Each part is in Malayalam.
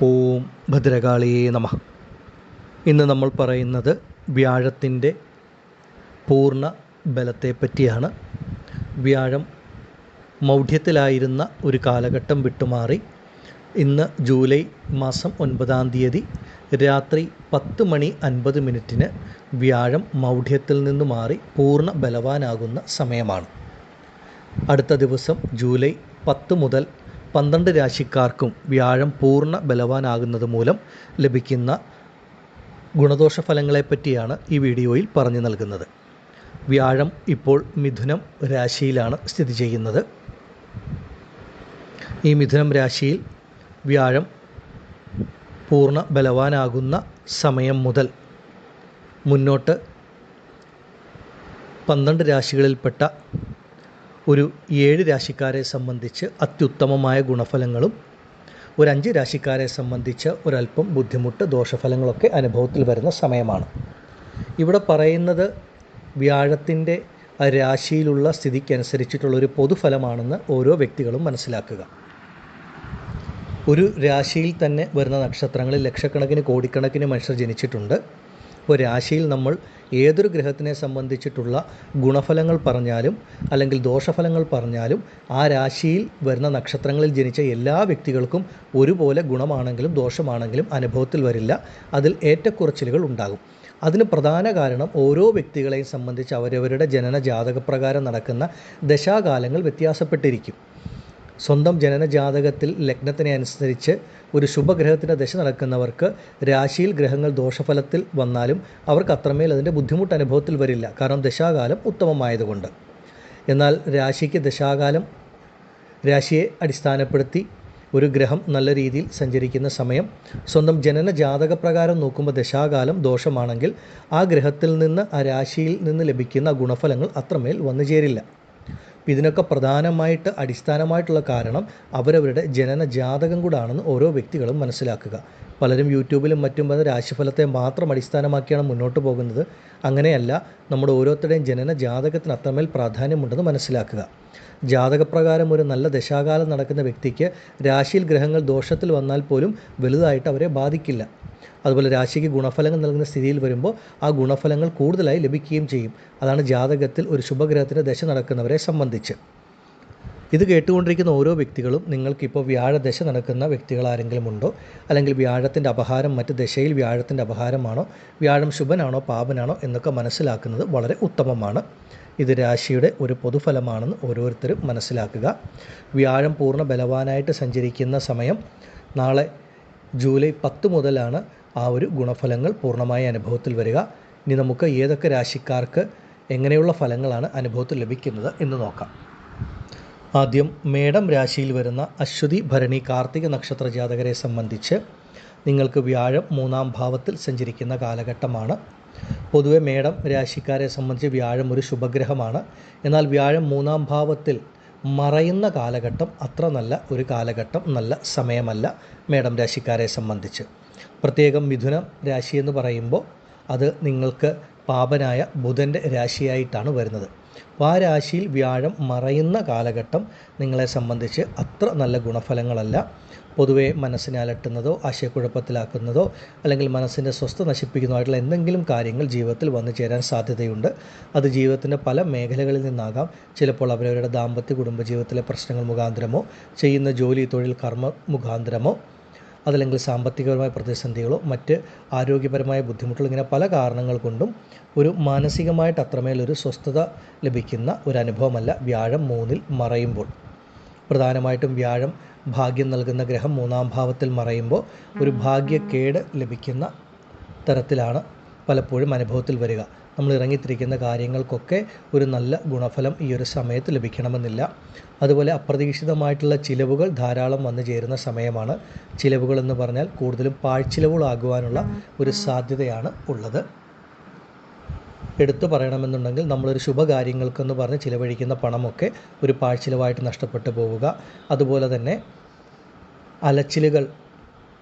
ഓം ഭദ്രകാളിയേ നമഃ. ഇന്ന് നമ്മൾ പറയുന്നത് വ്യാഴത്തിൻ്റെ പൂർണ്ണ ബലത്തെപ്പറ്റിയാണ്. വ്യാഴം മൗഢ്യത്തിലായിരുന്ന ഒരു കാലഘട്ടം വിട്ടുമാറി ഇന്ന് ജൂലൈ മാസം 9-ാം തീയതി രാത്രി 10:50 വ്യാഴം മൗഢ്യത്തിൽ നിന്ന് മാറി പൂർണ്ണ ബലവാനാകുന്ന സമയമാണ്. അടുത്ത ദിവസം ജൂലൈ 10 മുതൽ 12 രാശിക്കാർക്കും വ്യാഴം പൂർണ്ണ ബലവാനാകുന്നത് മൂലം ലഭിക്കുന്ന ഗുണദോഷ ഫലങ്ങളെപ്പറ്റിയാണ് ഈ വീഡിയോയിൽ പറഞ്ഞു നൽകുന്നത്. വ്യാഴം ഇപ്പോൾ മിഥുനം രാശിയിലാണ് സ്ഥിതി ചെയ്യുന്നത്. ഈ മിഥുനം രാശിയിൽ വ്യാഴം പൂർണ്ണ ബലവാനാകുന്ന സമയം മുതൽ മുന്നോട്ട് 12 രാശികളിൽപ്പെട്ട ഒരു 7 രാശിക്കാരെ സംബന്ധിച്ച് അത്യുത്തമമായ ഗുണഫലങ്ങളും ഒരു 5 രാശിക്കാരെ സംബന്ധിച്ച് ഒരല്പം ബുദ്ധിമുട്ട് ദോഷഫലങ്ങളൊക്കെ അനുഭവത്തിൽ വരുന്ന സമയമാണ്. ഇവിടെ പറയുന്നത് വ്യാഴത്തിൻ്റെ രാശിയിലുള്ള സ്ഥിതിക്കനുസരിച്ചിട്ടുള്ളൊരു പൊതുഫലമാണെന്ന് ഓരോ വ്യക്തികളും മനസ്സിലാക്കുക. ഒരു രാശിയിൽ തന്നെ വരുന്ന നക്ഷത്രങ്ങളിൽ ലക്ഷക്കണക്കിന് കോടിക്കണക്കിന് മനുഷ്യർ ജനിച്ചിട്ടുണ്ട്. ഒരു രാശിയിൽ നമ്മൾ ഏതൊരു ഗ്രഹത്തിനെ സംബന്ധിച്ചിട്ടുള്ള ഗുണഫലങ്ങൾ പറഞ്ഞാലും അല്ലെങ്കിൽ ദോഷഫലങ്ങൾ പറഞ്ഞാലും ആ രാശിയിൽ വരുന്ന നക്ഷത്രങ്ങളിൽ ജനിച്ച എല്ലാ വ്യക്തികൾക്കും ഒരുപോലെ ഗുണമാണെങ്കിലും ദോഷമാണെങ്കിലും അനുഭവത്തിൽ വരില്ല. അതിൽ ഏറ്റക്കുറച്ചിലുകൾ ഉണ്ടാകും. അതിന് പ്രധാന കാരണം ഓരോ വ്യക്തികളെയും സംബന്ധിച്ച് അവരവരുടെ ജനന ജാതകപ്രകാരം നടക്കുന്ന ദശാകാലങ്ങൾ വ്യത്യാസപ്പെട്ടിരിക്കും. സ്വന്തം ജനന ജാതകത്തിൽ ലഗ്നത്തിനെ അനുസരിച്ച് ഒരു ശുഭഗ്രഹത്തിൻ്റെ ദശ നടക്കുന്നവർക്ക് രാശിയിൽ ഗ്രഹങ്ങൾ ദോഷഫലത്തിൽ വന്നാലും അവർക്ക് അത്രമേൽ അതിൻ്റെ ബുദ്ധിമുട്ട് അനുഭവത്തിൽ വരില്ല, കാരണം ദശാകാലം ഉത്തമമായതുകൊണ്ട്. എന്നാൽ രാശിക്ക് ദശാകാലം രാശിയെ അടിസ്ഥാനപ്പെടുത്തി ഒരു ഗ്രഹം നല്ല രീതിയിൽ സഞ്ചരിക്കുന്ന സമയം സ്വന്തം ജനന ജാതകപ്രകാരം നോക്കുമ്പോൾ ദശാകാലം ദോഷമാണെങ്കിൽ ആ ഗ്രഹത്തിൽ നിന്ന് ആ രാശിയിൽ നിന്ന് ലഭിക്കുന്ന ഗുണഫലങ്ങൾ അത്രമേൽ വന്നു ചേരില്ല. ഇതിനൊക്കെ പ്രധാനമായിട്ട് അടിസ്ഥാനമായിട്ടുള്ള കാരണം അവരവരുടെ ജനന ജാതകം കൂടാണെന്ന് ഓരോ വ്യക്തികളും മനസ്സിലാക്കുക. പലരും യൂട്യൂബിലും മറ്റും വന്ന രാശിഫലത്തെ മാത്രം അടിസ്ഥാനമാക്കിയാണ് മുന്നോട്ട് പോകുന്നത്. അങ്ങനെയല്ല, നമ്മുടെ ഓരോരുത്തരുടെയും ജനന ജാതകത്തിന് അത്രമേൽ പ്രാധാന്യമുണ്ടെന്ന് മനസ്സിലാക്കുക. ജാതകപ്രകാരം ഒരു നല്ല ദശാകാലം നടക്കുന്ന വ്യക്തിക്ക് രാശിയിൽ ഗ്രഹങ്ങൾ ദോഷത്തിൽ വന്നാൽ പോലും വലുതായിട്ട് അവരെ ബാധിക്കില്ല. അതുപോലെ രാശിക്ക് ഗുണഫലങ്ങൾ നൽകുന്ന സ്ഥിതിയിൽ വരുമ്പോൾ ആ ഗുണഫലങ്ങൾ കൂടുതലായി ലഭിക്കുകയും ചെയ്യും. അതാണ് ജാതകത്തിൽ ഒരു ശുഭഗ്രഹത്തിൻ്റെ ദശ നടക്കുന്നവരെ സംബന്ധിച്ച്. ഇത് കേട്ടുകൊണ്ടിരിക്കുന്ന ഓരോ വ്യക്തികളും നിങ്ങൾക്കിപ്പോൾ വ്യാഴദശ നടക്കുന്ന വ്യക്തികൾ ആരെങ്കിലും ഉണ്ടോ, അല്ലെങ്കിൽ വ്യാഴത്തിൻ്റെ അപഹാരം മറ്റ് ദശയിൽ വ്യാഴത്തിൻ്റെ അപഹാരമാണോ, വ്യാഴം ശുഭനാണോ പാപനാണോ എന്നൊക്കെ മനസ്സിലാക്കുന്നത് വളരെ ഉത്തമമാണ്. ഇത് രാശിയുടെ ഒരു പൊതുഫലമാണെന്ന് ഓരോരുത്തരും മനസ്സിലാക്കുക. വ്യാഴം പൂർണ്ണ ബലവാനായിട്ട് സഞ്ചരിക്കുന്ന സമയം നാളെ ജൂലൈ 10 മുതലാണ് ആ ഒരു ഗുണഫലങ്ങൾ പൂർണ്ണമായ അനുഭവത്തിൽ വരിക. ഇനി നമുക്ക് ഏതൊക്കെ രാശിക്കാർക്ക് എങ്ങനെയുള്ള ഫലങ്ങളാണ് അനുഭവത്തിൽ ലഭിക്കുന്നത് എന്ന് നോക്കാം. ആദ്യം മേടം രാശിയിൽ വരുന്ന അശ്വതി ഭരണി കാർത്തിക നക്ഷത്ര ജാതകരെ സംബന്ധിച്ച് നിങ്ങൾക്ക് വ്യാഴം 3-ാം ഭാവത്തിൽ സഞ്ചരിക്കുന്ന കാലഘട്ടമാണ്. പൊതുവെ മേടം രാശിക്കാരെ സംബന്ധിച്ച് വ്യാഴം ഒരു ശുഭഗ്രഹമാണ്. എന്നാൽ വ്യാഴം 3-ാം ഭാവത്തിൽ മറയുന്ന കാലഘട്ടം അത്ര നല്ല ഒരു കാലഘട്ടം, നല്ല സമയമല്ല മേടം രാശിക്കാരെ സംബന്ധിച്ച്. പ്രത്യേകം മിഥുനം രാശി എന്ന് പറയുമ്പോൾ അത് നിങ്ങൾക്ക് പാപനായ ബുധൻ്റെ രാശിയായിട്ടാണ് വരുന്നത്. അപ്പോൾ ആ രാശിയിൽ വ്യാഴം മറയുന്ന കാലഘട്ടം നിങ്ങളെ സംബന്ധിച്ച് അത്ര നല്ല ഗുണഫലങ്ങളല്ല. പൊതുവെ മനസ്സിനെ അലട്ടുന്നതോ ആശയക്കുഴപ്പത്തിലാക്കുന്നതോ അല്ലെങ്കിൽ മനസ്സിൻ്റെ സ്വസ്ഥത നശിപ്പിക്കുന്നതായിട്ടുള്ള എന്തെങ്കിലും കാര്യങ്ങൾ ജീവിതത്തിൽ വന്നു ചേരാൻ സാധ്യതയുണ്ട്. അത് ജീവിതത്തിൻ്റെ പല മേഖലകളിൽ നിന്നാകാം. ചിലപ്പോൾ അവരവരുടെ ദാമ്പത്യ കുടുംബജീവിതത്തിലെ പ്രശ്നങ്ങൾ മുഖാന്തരമോ, ചെയ്യുന്ന ജോലി തൊഴിൽ കർമ്മ മുഖാന്തരമോ, അതല്ലെങ്കിൽ സാമ്പത്തികപരമായ പ്രതിസന്ധികളോ മറ്റ് ആരോഗ്യപരമായ ബുദ്ധിമുട്ടുകളോ, ഇങ്ങനെ പല കാരണങ്ങൾ കൊണ്ടും ഒരു മാനസികമായിട്ട് അത്രമേലൊരു സ്വസ്ഥത ലഭിക്കുന്ന ഒരു അനുഭവമല്ല വ്യാഴം 3-ൽ മറയുമ്പോൾ. പ്രധാനമായിട്ടും വ്യാഴം ഭാഗ്യം നൽകുന്ന ഗ്രഹം 3-ാം ഭാവത്തിൽ മറയുമ്പോൾ ഒരു ഭാഗ്യക്കേട് ലഭിക്കുന്ന തരത്തിലാണ് പലപ്പോഴും അനുഭവത്തിൽ വരിക. നമ്മൾ ഇറങ്ങിത്തിരിക്കുന്ന കാര്യങ്ങൾക്കൊക്കെ ഒരു നല്ല ഗുണഫലം ഈ ഒരു സമയത്ത് ലഭിക്കണമെന്നില്ല. അതുപോലെ അപ്രതീക്ഷിതമായിട്ടുള്ള ചിലവുകൾ ധാരാളം വന്നു ചേരുന്ന സമയമാണ്. ചിലവുകൾ എന്ന് പറഞ്ഞാൽ കൂടുതലും പാഴ്ചിലവുകളാകുവാനുള്ള ഒരു സാധ്യതയാണ് ഉള്ളത്. എടുത്തു പറയണമെന്നുണ്ടെങ്കിൽ നമ്മളൊരു ശുഭകാര്യങ്ങൾക്കെന്ന് പറഞ്ഞ് ചിലവഴിക്കുന്ന പണമൊക്കെ ഒരു പാഴ്ചിലവായിട്ട് നഷ്ടപ്പെട്ടു പോവുക. അതുപോലെ തന്നെ അലച്ചിലുകൾ,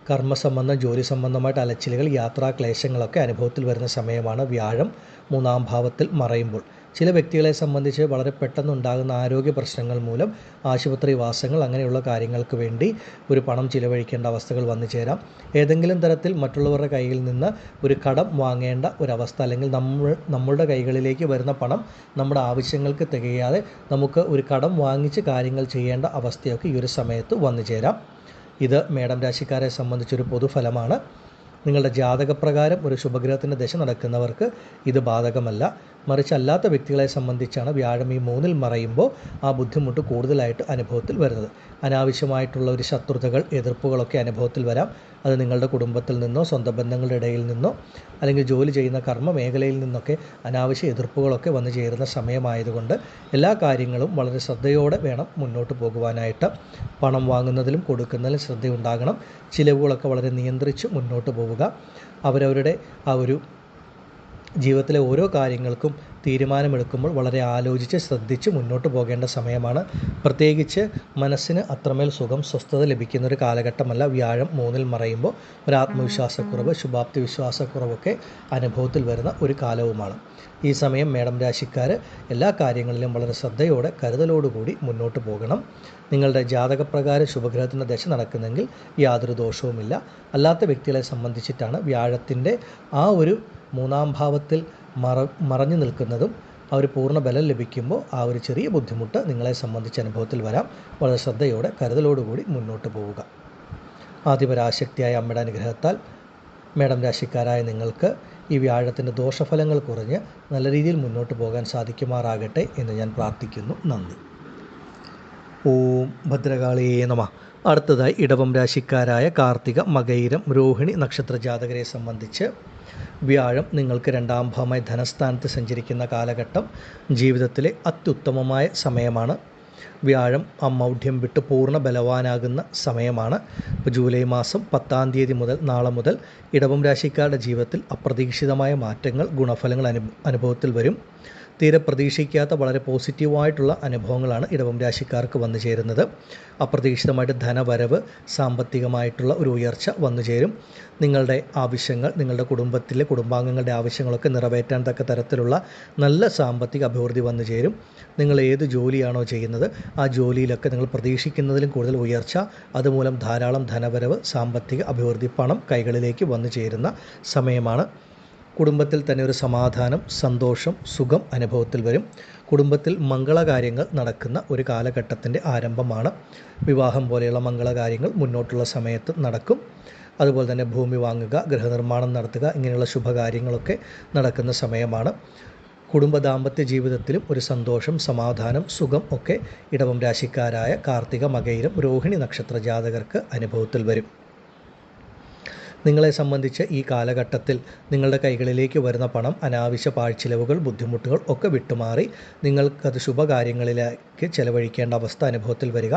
കർമ്മസംബന്ധം ജോലി സംബന്ധമായിട്ട് അലച്ചിലുകൾ, യാത്രാക്ലേശങ്ങളൊക്കെ അനുഭവത്തിൽ വരുന്ന സമയമാണ് വ്യാഴം 3-ാം ഭാവത്തിൽ മറയുമ്പോൾ. ചില വ്യക്തികളെ സംബന്ധിച്ച് വളരെ പെട്ടെന്നുണ്ടാകുന്ന ആരോഗ്യ പ്രശ്നങ്ങൾ മൂലം ആശുപത്രി വാസങ്ങൾ അങ്ങനെയുള്ള കാര്യങ്ങൾക്ക് വേണ്ടി ഒരു പണം ചിലവഴിക്കേണ്ട അവസ്ഥകൾ വന്നു ചേരാം. ഏതെങ്കിലും തരത്തിൽ മറ്റുള്ളവരുടെ കയ്യിൽ നിന്ന് ഒരു കടം വാങ്ങേണ്ട ഒരവസ്ഥ, അല്ലെങ്കിൽ നമ്മളുടെ കൈകളിലേക്ക് വരുന്ന പണം നമ്മുടെ ആവശ്യങ്ങൾക്ക് തികയാതെ നമുക്ക് ഒരു കടം വാങ്ങിച്ച് കാര്യങ്ങൾ ചെയ്യേണ്ട അവസ്ഥയൊക്കെ ഈ ഒരു സമയത്ത് വന്നു ചേരാം. ഇത് മേടം രാശിക്കാരെ സംബന്ധിച്ചൊരു പൊതുഫലമാണ്. നിങ്ങളുടെ ജാതകപ്രകാരം ഒരു ശുഭഗ്രഹത്തിൻ്റെ ദശ നടക്കുന്നവർക്ക് ഇത് ബാധകമല്ല. മറിച്ച് അല്ലാത്ത വ്യക്തികളെ സംബന്ധിച്ചാണ് വ്യാഴം ഈ 3-ൽ മറയുമ്പോൾ ആ ബുദ്ധിമുട്ട് കൂടുതലായിട്ട് അനുഭവത്തിൽ വരുന്നത്. അനാവശ്യമായിട്ടുള്ള ഒരു ശത്രുതകൾ, എതിർപ്പുകളൊക്കെ അനുഭവത്തിൽ വരാം. അത് നിങ്ങളുടെ കുടുംബത്തിൽ നിന്നോ സ്വന്തം ബന്ധങ്ങളുടെ ഇടയിൽ നിന്നോ അല്ലെങ്കിൽ ജോലി ചെയ്യുന്ന കർമ്മ മേഖലയിൽ നിന്നൊക്കെ അനാവശ്യ എതിർപ്പുകളൊക്കെ വന്നു ചേരുന്ന സമയമായതുകൊണ്ട് എല്ലാ കാര്യങ്ങളും വളരെ ശ്രദ്ധയോടെ വേണം മുന്നോട്ട് പോകുവാനായിട്ട്. പണം വാങ്ങുന്നതിലും കൊടുക്കുന്നതിലും ശ്രദ്ധയുണ്ടാകണം. ചിലവുകളൊക്കെ വളരെ നിയന്ത്രിച്ച് മുന്നോട്ട് പോവുക. അവരവരുടെ ആ ഒരു ജീവിതത്തിലെ ഓരോ കാര്യങ്ങൾക്കും തീരുമാനമെടുക്കുമ്പോൾ വളരെ ആലോചിച്ച് ശ്രദ്ധിച്ച് മുന്നോട്ട് പോകേണ്ട സമയമാണ്. പ്രത്യേകിച്ച് മനസ്സിന് അത്രമേൽ സുഖം, സ്വസ്ഥത ലഭിക്കുന്ന ഒരു കാലഘട്ടമല്ല വ്യാഴം 3-ൽ മറയുമ്പോൾ. ഒരു ആത്മവിശ്വാസക്കുറവ്, ശുഭാപ്തി വിശ്വാസക്കുറവൊക്കെ അനുഭവത്തിൽ വരുന്ന ഒരു കാലവുമാണ്. ഈ സമയം മേടം രാശിക്കാർ എല്ലാ കാര്യങ്ങളിലും വളരെ ശ്രദ്ധയോടെ കരുതലോടുകൂടി മുന്നോട്ട് പോകണം. നിങ്ങളുടെ ജാതകപ്രകാരം ശുഭഗ്രഹത്തിൻ്റെ ദശ നടക്കുന്നെങ്കിൽ യാതൊരു ദോഷവുമില്ല. അല്ലാത്ത വ്യക്തികളെ സംബന്ധിച്ചിട്ടാണ് വ്യാഴത്തിൻ്റെ ആ ഒരു 3-ാം ഭാവത്തിൽ മറഞ്ഞു നിൽക്കുന്നതും ആ ഒരു പൂർണ്ണ ബലം ലഭിക്കുമ്പോൾ ആ ഒരു ചെറിയ ബുദ്ധിമുട്ട് നിങ്ങളെ സംബന്ധിച്ച് അനുഭവത്തിൽ വരാം. വളരെ ശ്രദ്ധയോടെ കരുതലോടുകൂടി മുന്നോട്ട് പോവുക. ആദിപരാശക്തിയായ അമ്മയുടെ അനുഗ്രഹത്താൽ മേടം രാശിക്കാരായ നിങ്ങൾക്ക് ഈ വ്യാഴത്തിൻ്റെ ദോഷഫലങ്ങൾ കുറഞ്ഞ് നല്ല രീതിയിൽ മുന്നോട്ട് പോകാൻ സാധിക്കുമാറാകട്ടെ എന്ന് ഞാൻ പ്രാർത്ഥിക്കുന്നു. നന്ദി. ഓം ഭദ്രകാളിയേ നമഃ. അടുത്തതായി ഇടവം രാശിക്കാരായ കാർത്തിക, മകയിരം, രോഹിണി നക്ഷത്ര ജാതകരെ സംബന്ധിച്ച് വ്യാഴം നിങ്ങൾക്ക് 2-ാം ഭാവമായി ധനസ്ഥാനത്ത് സഞ്ചരിക്കുന്ന കാലഘട്ടം ജീവിതത്തിലെ അത്യുത്തമമായ സമയമാണ്. വ്യാഴം ആ മൗഢ്യം വിട്ട് പൂർണ്ണ ബലവാനാകുന്ന സമയമാണ്. ഇപ്പോൾ ജൂലൈ മാസം 10-ാം തീയതി മുതൽ, നാളെ മുതൽ ഇടവം രാശിക്കാരുടെ ജീവിതത്തിൽ അപ്രതീക്ഷിതമായ മാറ്റങ്ങൾ, ഗുണഫലങ്ങൾ അനുഭവത്തിൽ വരും. തീരെ പ്രതീക്ഷിക്കാത്ത വളരെ പോസിറ്റീവായിട്ടുള്ള അനുഭവങ്ങളാണ് ഇടവം രാശിക്കാർക്ക് വന്നു ചേരുന്നത്. അപ്രതീക്ഷിതമായിട്ട് ധനവരവ്, സാമ്പത്തികമായിട്ടുള്ള ഒരു ഉയർച്ച വന്നു ചേരും. നിങ്ങളുടെ ആവശ്യങ്ങൾ, നിങ്ങളുടെ കുടുംബത്തിലെ കുടുംബാംഗങ്ങളുടെ ആവശ്യങ്ങളൊക്കെ നിറവേറ്റാൻ തക്ക തരത്തിലുള്ള നല്ല സാമ്പത്തിക അഭിവൃദ്ധി വന്നു ചേരും. നിങ്ങൾ ഏത് ജോലിയാണോ ചെയ്യുന്നത് ആ ജോലിയിലൊക്കെ നിങ്ങൾ പ്രതീക്ഷിക്കുന്നതിലും കൂടുതൽ ഉയർച്ച, അതുമൂലം ധാരാളം ധനവരവ്, സാമ്പത്തിക അഭിവൃദ്ധി, പണം കൈകളിലേക്ക് വന്നു ചേരുന്ന സമയമാണ്. കുടുംബത്തിൽ തന്നെ ഒരു സമാധാനം, സന്തോഷം, സുഖം അനുഭവത്തിൽ വരും. കുടുംബത്തിൽ മംഗളകാര്യങ്ങൾ നടക്കുന്ന ഒരു കാലഘട്ടത്തിൻ്റെ ആരംഭമാണ്. വിവാഹം പോലെയുള്ള മംഗളകാര്യങ്ങൾ മുന്നോട്ടുള്ള സമയത്ത് നടക്കും. അതുപോലെ തന്നെ ഭൂമി വാങ്ങുക, ഗൃഹനിർമ്മാണം നടത്തുക, ഇങ്ങനെയുള്ള ശുഭകാര്യങ്ങളൊക്കെ നടക്കുന്ന സമയമാണ്. കുടുംബ ദാമ്പത്യ ജീവിതത്തിലും ഒരു സന്തോഷം, സമാധാനം, സുഖം ഒക്കെ ഇടവം രാശിക്കാരായ കാർത്തിക, മകയിരം, രോഹിണി നക്ഷത്ര ജാതകർക്ക് അനുഭവത്തിൽ വരും. നിങ്ങളെ സംബന്ധിച്ച് ഈ കാലഘട്ടത്തിൽ നിങ്ങളുടെ കൈകളിലേക്ക് വരുന്ന പണം അനാവശ്യ പാഴ്ചിലവുകൾ, ബുദ്ധിമുട്ടുകൾ ഒക്കെ വിട്ടുമാറി നിങ്ങൾക്കത് ശുഭകാര്യങ്ങളിലേക്ക് ചെലവഴിക്കേണ്ട അവസ്ഥ അനുഭവത്തിൽ വരിക.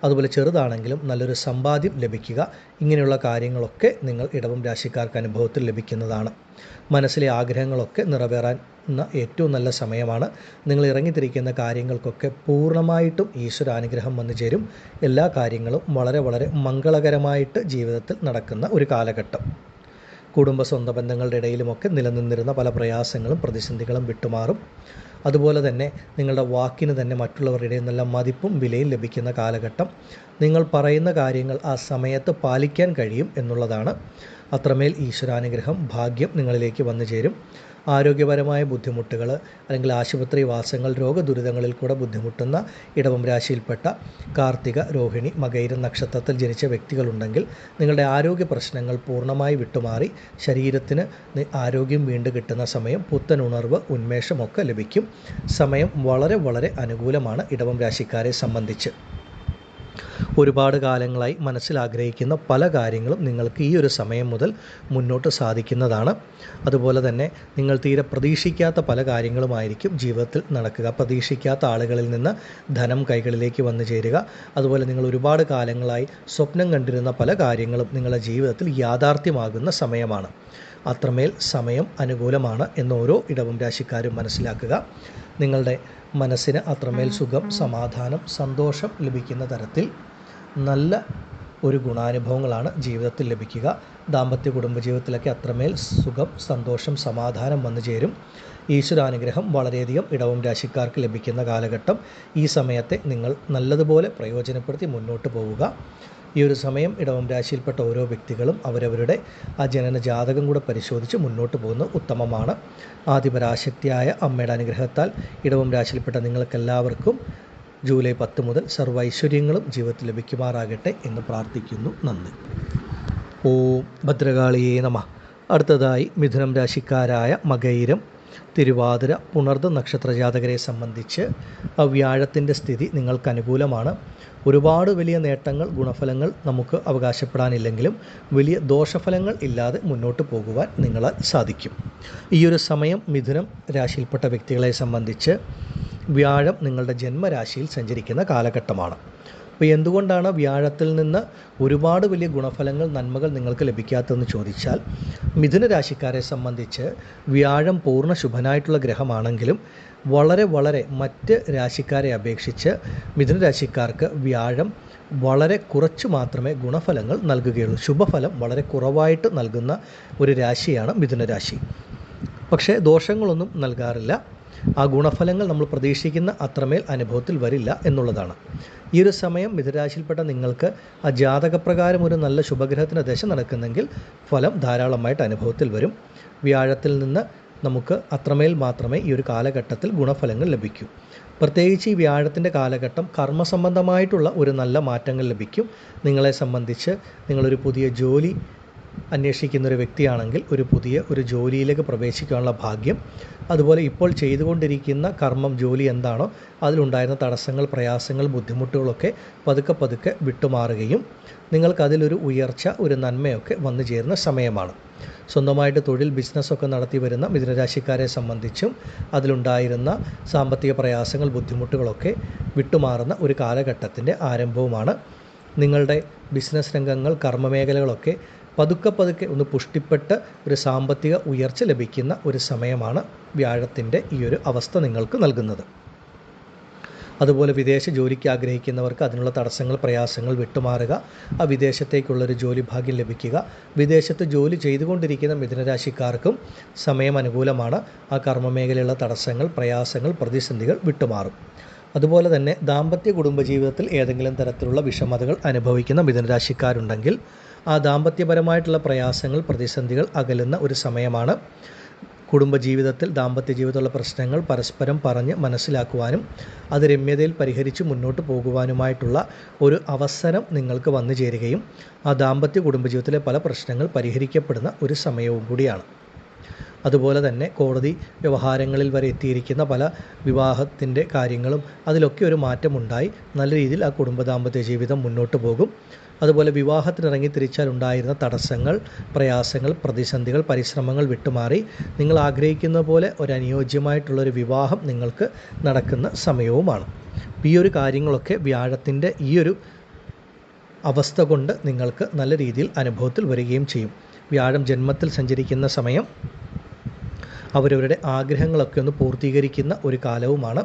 അതുപോലെ ചെറുതാണെങ്കിലും നല്ലൊരു സമ്പാദ്യം ലഭിക്കുക. ഇങ്ങനെയുള്ള കാര്യങ്ങളൊക്കെ നിങ്ങൾ ഇടവം രാശിക്കാർക്ക് അനുഭവത്തിൽ ലഭിക്കുന്നതാണ്. മനസ്സിലെ ആഗ്രഹങ്ങളൊക്കെ നിറവേറാൻ ഏറ്റവും നല്ല സമയമാണ്. നിങ്ങൾ ഇറങ്ങിത്തിരിക്കുന്ന കാര്യങ്ങൾക്കൊക്കെ പൂർണ്ണമായിട്ടും ഈശ്വരാനുഗ്രഹം വന്നു ചേരും. എല്ലാ കാര്യങ്ങളും വളരെ വളരെ മംഗളകരമായിട്ട് ജീവിതത്തിൽ നടക്കുന്ന ഒരു കാലഘട്ടം. കുടുംബ സ്വന്തം ബന്ധങ്ങളുടെ ഇടയിലുമൊക്കെ നിലനിന്നിരുന്ന പല പ്രയാസങ്ങളും പ്രതിസന്ധികളും വിട്ടുമാറും. അതുപോലെ തന്നെ നിങ്ങളുടെ വാക്കിന് തന്നെ മറ്റുള്ളവരുടെ ഇടയിൽ നല്ല മതിപ്പും വിലയും ലഭിക്കുന്ന കാലഘട്ടം. നിങ്ങൾ പറയുന്ന കാര്യങ്ങൾ ആ സമയത്ത് പാലിക്കാൻ കഴിയും എന്നുള്ളതാണ്. അത്രമേൽ ഈശ്വരാനുഗ്രഹം, ഭാഗ്യം നിങ്ങളിലേക്ക് വന്നു ചേരും. ആരോഗ്യപരമായ ബുദ്ധിമുട്ടുകൾ അല്ലെങ്കിൽ ആശുപത്രി വാസങ്ങൾ, രോഗദുരിതങ്ങളിൽ കൂടെ ബുദ്ധിമുട്ടുന്ന ഇടവം രാശിയിൽപ്പെട്ട കാർത്തിക, രോഹിണി, മകയിരം നക്ഷത്രത്തിൽ ജനിച്ച വ്യക്തികളുണ്ടെങ്കിൽ നിങ്ങളുടെ ആരോഗ്യ പ്രശ്നങ്ങൾ പൂർണ്ണമായി വിട്ടുമാറി ശരീരത്തിന് ആരോഗ്യം വീണ്ടും കിട്ടുന്ന സമയം, പുത്തൻ ഉണർവ്, ഉന്മേഷമൊക്കെ ലഭിക്കും. സമയം വളരെ വളരെ അനുകൂലമാണ് ഇടവം രാശിക്കാരെ സംബന്ധിച്ച്. ഒരുപാട് കാലങ്ങളായി മനസ്സിൽ ആഗ്രഹിക്കുന്ന പല കാര്യങ്ങളും നിങ്ങൾക്ക് ഈ ഒരു സമയം മുതൽ മുന്നോട്ട് സാധിക്കുന്നതാണ്. അതുപോലെ തന്നെ നിങ്ങൾ തീരെ പ്രതീക്ഷിക്കാത്ത പല കാര്യങ്ങളുമായിരിക്കും ജീവിതത്തിൽ നടക്കുക. പ്രതീക്ഷിക്കാത്ത ആളുകളിൽ നിന്ന് ധനം കൈകളിലേക്ക് വന്നു ചേരുക. അതുപോലെ നിങ്ങൾ ഒരുപാട് കാലങ്ങളായി സ്വപ്നം കണ്ടിരുന്ന പല കാര്യങ്ങളും നിങ്ങളുടെ ജീവിതത്തിൽ യാഥാർത്ഥ്യമാകുന്ന സമയമാണ്. അത്രമേൽ സമയം അനുകൂലമാണ് എന്ന് ഓരോ ഇടവം രാശിക്കാരും മനസ്സിലാക്കുക. നിങ്ങളുടെ മനസ്സിന് അത്രമേൽ സുഖം, സമാധാനം, സന്തോഷം ലഭിക്കുന്ന തരത്തിൽ നല്ല ഒരു ഗുണാനുഭവങ്ങളാണ് ജീവിതത്തിൽ ലഭിക്കുക. ദാമ്പത്യ കുടുംബജീവിതത്തിലൊക്കെ അത്രമേൽ സുഖം, സന്തോഷം, സമാധാനം വന്നു ചേരും. ഈശ്വരാനുഗ്രഹം വളരെയധികം ഇടവം രാശിക്കാർക്ക് ലഭിക്കുന്ന കാലഘട്ടം. ഈ സമയത്തെ നിങ്ങൾ നല്ലതുപോലെ പ്രയോജനപ്പെടുത്തി മുന്നോട്ട് പോവുക. ഈ ഒരു സമയം ഇടവം രാശിയിൽപ്പെട്ട ഓരോ വ്യക്തികളും അവരവരുടെ ആ ജനന ജാതകം കൂടെ പരിശോധിച്ച് മുന്നോട്ട് പോകുന്നത് ഉത്തമമാണ്. ആദിപരാശക്തിയായ അമ്മയുടെ അനുഗ്രഹത്താൽ ഇടവം രാശിയിൽപ്പെട്ട നിങ്ങൾക്കെല്ലാവർക്കും ജൂലൈ 10 മുതൽ സർവ്വ ഐശ്വര്യങ്ങളും ജീവിതത്തിൽ ലഭിക്കുമാറാകട്ടെ എന്ന് പ്രാർത്ഥിക്കുന്നു. നന്ദി. ഓം ഭദ്രകാളിയേ നമഃ. അടുത്തതായി മിഥുനം രാശിക്കാരായ മകയിരം, തിരുവാതിര, പുണർദം നക്ഷത്രജാതകരെ സംബന്ധിച്ച് വ്യാഴത്തിൻ്റെ സ്ഥിതി നിങ്ങൾക്ക് അനുകൂലമാണ്. ഒരുപാട് വലിയ നേട്ടങ്ങൾ, ഗുണഫലങ്ങൾ നമുക്ക് അവകാശപ്പെടാനില്ലെങ്കിലും വലിയ ദോഷഫലങ്ങൾ ഇല്ലാതെ മുന്നോട്ട് പോകുവാൻ നിങ്ങളാൽ സാധിക്കും. ഈ ഒരു സമയം മിഥുനം രാശിയിൽപ്പെട്ട വ്യക്തികളെ സംബന്ധിച്ച് വ്യാഴം നിങ്ങളുടെ ജന്മരാശിയിൽ സഞ്ചരിക്കുന്ന കാലഘട്ടമാണ്. അപ്പോൾ എന്തുകൊണ്ടാണ് വ്യാഴത്തിൽ നിന്ന് ഒരുപാട് വലിയ ഗുണഫലങ്ങൾ, നന്മകൾ നിങ്ങൾക്ക് ലഭിക്കാത്തതെന്ന് ചോദിച്ചാൽ, മിഥുന രാശിക്കാരെ സംബന്ധിച്ച് വ്യാഴം പൂർണ്ണ ശുഭനായിട്ടുള്ള ഗ്രഹമാണെങ്കിലും വളരെ മറ്റ് രാശിക്കാരെ അപേക്ഷിച്ച് മിഥുന രാശിക്കാർക്ക് വ്യാഴം വളരെ കുറച്ച് മാത്രമേ ഗുണഫലങ്ങൾ നൽകുകയുള്ളൂ. ശുഭഫലം വളരെ കുറവായിട്ട് നൽകുന്ന ഒരു രാശിയാണ് മിഥുന രാശി. പക്ഷേ ദോഷങ്ങളൊന്നും നൽകാറില്ല. ആ ഗുണഫലങ്ങൾ നമ്മൾ പ്രതീക്ഷിക്കുന്ന അത്രമേൽ അനുഭവത്തിൽ വരില്ല എന്നുള്ളതാണ്. ഈ ഒരു സമയം മിഥുനരാശിയിൽപ്പെട്ട നിങ്ങൾക്ക് ആ ജാതകപ്രകാരം ഒരു നല്ല ശുഭഗ്രഹത്തിൻ്റെ ദശ നടക്കുന്നെങ്കിൽ ഫലം ധാരാളമായിട്ട് അനുഭവത്തിൽ വരും. വ്യാഴത്തിൽ നിന്ന് നമുക്ക് അത്രമേൽ മാത്രമേ ഈ ഒരു കാലഘട്ടത്തിൽ ഗുണഫലങ്ങൾ ലഭിക്കൂ. പ്രത്യേകിച്ച് ഈ വ്യാഴത്തിൻ്റെ കാലഘട്ടം കർമ്മസംബന്ധമായിട്ടുള്ള ഒരു നല്ല മാറ്റങ്ങൾ ലഭിക്കും. നിങ്ങളെ സംബന്ധിച്ച് നിങ്ങളൊരു പുതിയ ജോലി അന്വേഷിക്കുന്നൊരു വ്യക്തിയാണെങ്കിൽ ഒരു ജോലിയിലേക്ക് പ്രവേശിക്കാനുള്ള ഭാഗ്യം, അതുപോലെ ഇപ്പോൾ ചെയ്തുകൊണ്ടിരിക്കുന്ന കർമ്മം, ജോലി എന്താണോ അതിലുണ്ടായിരുന്ന തടസ്സങ്ങൾ, പ്രയാസങ്ങൾ, ബുദ്ധിമുട്ടുകളൊക്കെ പതുക്കെ വിട്ടുമാറുകയും നിങ്ങൾക്കതിലൊരു ഉയർച്ച, ഒരു നന്മയൊക്കെ വന്നു ചേരുന്ന സമയമാണ്. സ്വന്തമായിട്ട് തൊഴിൽ, ബിസിനസ്സൊക്കെ നടത്തി വരുന്ന മിഥുനരാശിക്കാരെ സംബന്ധിച്ചും അതിലുണ്ടായിരുന്ന സാമ്പത്തിക പ്രയാസങ്ങൾ, ബുദ്ധിമുട്ടുകളൊക്കെ വിട്ടുമാറുന്ന ഒരു കാലഘട്ടത്തിൻ്റെ ആരംഭവുമാണ്. നിങ്ങളുടെ ബിസിനസ് രംഗങ്ങൾ, കർമ്മമേഖലകളൊക്കെ പതുക്കെ ഒന്ന് പുഷ്ടിപ്പെട്ട് ഒരു സാമ്പത്തിക ഉയർച്ച ലഭിക്കുന്ന ഒരു സമയമാണ് വ്യാഴത്തിൻ്റെ ഈ ഒരു അവസ്ഥ നിങ്ങൾക്ക് നൽകുന്നത്. അതുപോലെ വിദേശ ജോലിക്ക് ആഗ്രഹിക്കുന്നവർക്ക് അതിനുള്ള തടസ്സങ്ങൾ, പ്രയാസങ്ങൾ വിട്ടുമാറുക, ആ വിദേശത്തേക്കുള്ളൊരു ജോലി ഭാഗ്യം ലഭിക്കുക. വിദേശത്ത് ജോലി ചെയ്തുകൊണ്ടിരിക്കുന്ന മിഥുനരാശിക്കാർക്കും സമയം അനുകൂലമാണ്. ആ കർമ്മമേഖലയിലുള്ള തടസ്സങ്ങൾ, പ്രയാസങ്ങൾ, പ്രതിസന്ധികൾ വിട്ടുമാറും. അതുപോലെ തന്നെ ദാമ്പത്യ കുടുംബജീവിതത്തിൽ ഏതെങ്കിലും തരത്തിലുള്ള വിഷമതകൾ അനുഭവിക്കുന്ന മിഥുനരാശിക്കാരുണ്ടെങ്കിൽ ആ ദാമ്പത്യപരമായിട്ടുള്ള പ്രയാസങ്ങൾ, പ്രതിസന്ധികൾ അകലുന്ന ഒരു സമയമാണ്. കുടുംബജീവിതത്തിൽ, ദാമ്പത്യ ജീവിതത്തിലുള്ള പ്രശ്നങ്ങൾ പരസ്പരം പറഞ്ഞ് മനസ്സിലാക്കുവാനും അത് രമ്യതയിൽ പരിഹരിച്ച് മുന്നോട്ട് പോകുവാനുമായിട്ടുള്ള ഒരു അവസരം നിങ്ങൾക്ക് വന്നു ചേരുകയും ആ ദാമ്പത്യ കുടുംബജീവിതത്തിലെ പല പ്രശ്നങ്ങൾ പരിഹരിക്കപ്പെടുന്ന ഒരു സമയവും കൂടിയാണ്. അതുപോലെ തന്നെ കോടതി വ്യവഹാരങ്ങളിൽ വരെ എത്തിയിരിക്കുന്ന പല വിവാഹത്തിൻ്റെ കാര്യങ്ങളും അതിലൊക്കെ ഒരു മാറ്റമുണ്ടായി നല്ല രീതിയിൽ ആ ദാമ്പത്യ ജീവിതം മുന്നോട്ട് പോകും. അതുപോലെ വിവാഹത്തിനിറങ്ങി തിരിച്ചാൽ ഉണ്ടായിരുന്ന തടസ്സങ്ങൾ, പ്രയാസങ്ങൾ, പ്രതിസന്ധികൾ, പരിശ്രമങ്ങൾ വിട്ടുമാറി നിങ്ങൾ ആഗ്രഹിക്കുന്ന പോലെ ഒരു അനുയോജ്യമായിട്ടുള്ളൊരു വിവാഹം നിങ്ങൾക്ക് നടക്കുന്ന സമയവുമാണ്. ഈ ഒരു കാര്യങ്ങളൊക്കെ വ്യാഴത്തിൻ്റെ ഈ ഒരു അവസ്ഥ കൊണ്ട് നിങ്ങൾക്ക് നല്ല രീതിയിൽ അനുഭവത്തിൽ വരികയും ചെയ്യും. വ്യാഴം ജന്മത്തിൽ സഞ്ചരിക്കുന്ന സമയം അവരവരുടെ ആഗ്രഹങ്ങളൊക്കെ ഒന്ന് പൂർത്തീകരിക്കുന്ന ഒരു കാലവുമാണ്.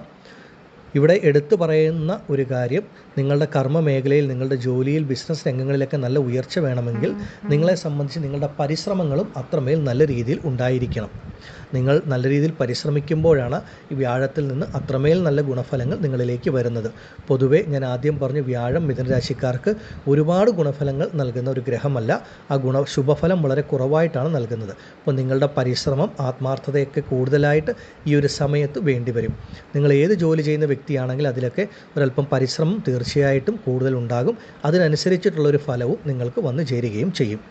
ഇവിടെ എടുത്തു പറയുന്ന ഒരു കാര്യം, നിങ്ങളുടെ കർമ്മ മേഖലയിൽ, നിങ്ങളുടെ ജോലിയിൽ, ബിസിനസ് രംഗങ്ങളിലൊക്കെ നല്ല ഉയർച്ച വേണമെങ്കിൽ നിങ്ങളെ സംബന്ധിച്ച് നിങ്ങളുടെ പരിശ്രമങ്ങളും അത്രമേൽ നല്ല രീതിയിൽ ഉണ്ടായിരിക്കണം. നിങ്ങൾ നല്ല രീതിയിൽ പരിശ്രമിക്കുമ്പോഴാണ് ഈ വ്യാഴത്തിൽ നിന്ന് അത്രമേൽ നല്ല ഗുണഫലങ്ങൾ നിങ്ങളിലേക്ക് വരുന്നത്. പൊതുവേ ഞാൻ ആദ്യം പറഞ്ഞു, വ്യാഴം മിഥുനരാശിക്കാർക്ക് ഒരുപാട് ഗുണഫലങ്ങൾ നൽകുന്ന ഒരു ഗ്രഹമല്ല. ആ ശുഭഫലം വളരെ കുറവായിട്ടാണ് നൽകുന്നത്. അപ്പോൾ നിങ്ങളുടെ പരിശ്രമം, ആത്മാർത്ഥതയൊക്കെ കൂടുതലായിട്ട് ഈ ഒരു സമയത്ത് വേണ്ടിവരും. നിങ്ങൾ ഏത് ജോലി ചെയ്യുന്ന വ്യക്തിയാണെങ്കിൽ അതിലൊക്കെ ഒരല്പം പരിശ്രമം തീർച്ചയായിട്ടും കൂടുതൽ ഉണ്ടാകും. അതിനനുസരിച്ചിട്ടുള്ളൊരു ഫലവും നിങ്ങൾക്ക് വന്നു ചേരുകയും ചെയ്യും.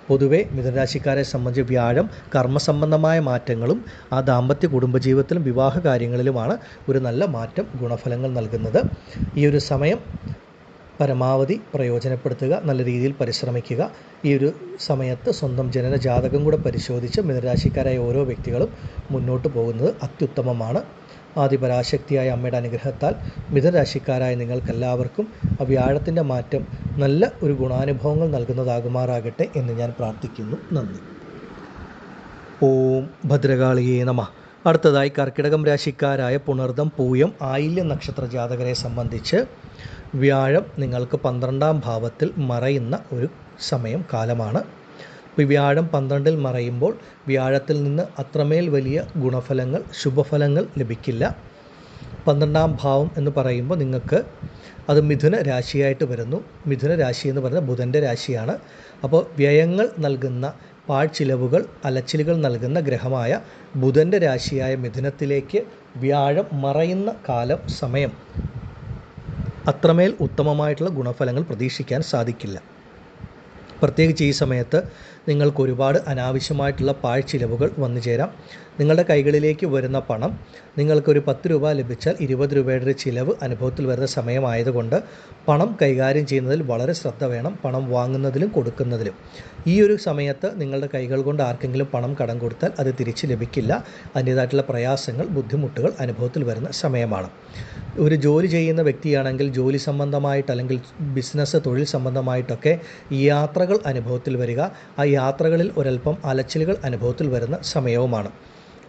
പൊതുവെ മിഥുനരാശിക്കാരെ സംബന്ധിച്ച് വ്യാഴം കർമ്മസംബന്ധമായ മാറ്റങ്ങളും ആ ദാമ്പത്യ കുടുംബജീവിതത്തിലും വിവാഹ കാര്യങ്ങളിലുമാണ് ഒരു നല്ല മാറ്റം, ഗുണഫലങ്ങൾ നൽകുന്നത്. ഈ ഒരു സമയം പരമാവധി പ്രയോജനപ്പെടുത്തുക, നല്ല രീതിയിൽ പരിശ്രമിക്കുക. ഈ ഒരു സമയത്ത് സ്വന്തം ജനന ജാതകം കൂടെ പരിശോധിച്ച് മിഥുനരാശിക്കാരായ ഓരോ വ്യക്തികളും മുന്നോട്ട് പോകുന്നത് അത്യുത്തമമാണ്. ആദിപരാശക്തിയായ അമ്മയുടെ അനുഗ്രഹത്താൽ മിഥുനരാശിക്കാരായ നിങ്ങൾക്കെല്ലാവർക്കും ആ വ്യാഴത്തിൻ്റെ മാറ്റം നല്ല ഒരു ഗുണാനുഭവങ്ങൾ നൽകുന്നതാകുമാറാകട്ടെ എന്ന് ഞാൻ പ്രാർത്ഥിക്കുന്നു. നന്ദി. ഓം ഭദ്രകാളിയേ നമഃ. അടുത്തതായി കർക്കിടകം രാശിക്കാരായ പുണർദം, പൂയം, ആയില്യം നക്ഷത്ര ജാതകരെ സംബന്ധിച്ച് വ്യാഴം നിങ്ങൾക്ക് 12-ാം ഭാവത്തിൽ മറയുന്ന ഒരു കാലമാണ്. ഇപ്പോൾ വ്യാഴം 12-ൽ മറയുമ്പോൾ വ്യാഴത്തിൽ നിന്ന് അത്രമേൽ വലിയ ഗുണഫലങ്ങൾ, ശുഭഫലങ്ങൾ ലഭിക്കില്ല. 12-ാം ഭാവം എന്ന് പറയുമ്പോൾ നിങ്ങൾക്ക് അത് മിഥുന രാശിയായിട്ട് വരുന്നു. മിഥുന രാശി എന്ന് പറയുന്നത് ബുധൻ്റെ രാശിയാണ്. അപ്പോൾ വ്യയങ്ങൾ നൽകുന്ന, പാഴ്ചിലവുകൾ, അലച്ചിലുകൾ നൽകുന്ന ഗ്രഹമായ ബുധൻ്റെ രാശിയായ മിഥുനത്തിലേക്ക് വ്യാഴം മറയുന്ന സമയം അത്രമേൽ ഉത്തമമായിട്ടുള്ള ഗുണഫലങ്ങൾ പ്രതീക്ഷിക്കാൻ സാധിക്കില്ല. പ്രത്യേകിച്ച് ഈ സമയത്ത് നിങ്ങൾക്ക് ഒരുപാട് അനാവശ്യമായിട്ടുള്ള പാഴ്ചിലവുകൾ വന്നു ചേരാം. നിങ്ങളുടെ കൈകളിലേക്ക് വരുന്ന പണം, നിങ്ങൾക്കൊരു 10 രൂപ ലഭിച്ചാൽ 20 രൂപയുടെ ഒരു ചിലവ് അനുഭവത്തിൽ വരുന്ന സമയമായതുകൊണ്ട് പണം കൈകാര്യം ചെയ്യുന്നതിൽ വളരെ ശ്രദ്ധ വേണം. പണം വാങ്ങുന്നതിലും കൊടുക്കുന്നതിലും. ഈ ഒരു സമയത്ത് നിങ്ങളുടെ കൈകൾ കൊണ്ട് ആർക്കെങ്കിലും പണം കടം കൊടുത്താൽ അത് തിരിച്ച് ലഭിക്കില്ല. അതിൻ്റേതായിട്ടുള്ള പ്രയാസങ്ങൾ, ബുദ്ധിമുട്ടുകൾ അനുഭവത്തിൽ വരുന്ന സമയമാണ്. ഒരു ജോലി ചെയ്യുന്ന വ്യക്തിയാണെങ്കിൽ ജോലി സംബന്ധമായിട്ട് അല്ലെങ്കിൽ ബിസിനസ്, തൊഴിൽ സംബന്ധമായിട്ടൊക്കെ യാത്രകൾ അനുഭവത്തിൽ വരിക. ആ യാത്രകളിൽ ഒരൽപ്പം അലച്ചിലുകൾ അനുഭവത്തിൽ വരുന്ന സമയവുമാണ്.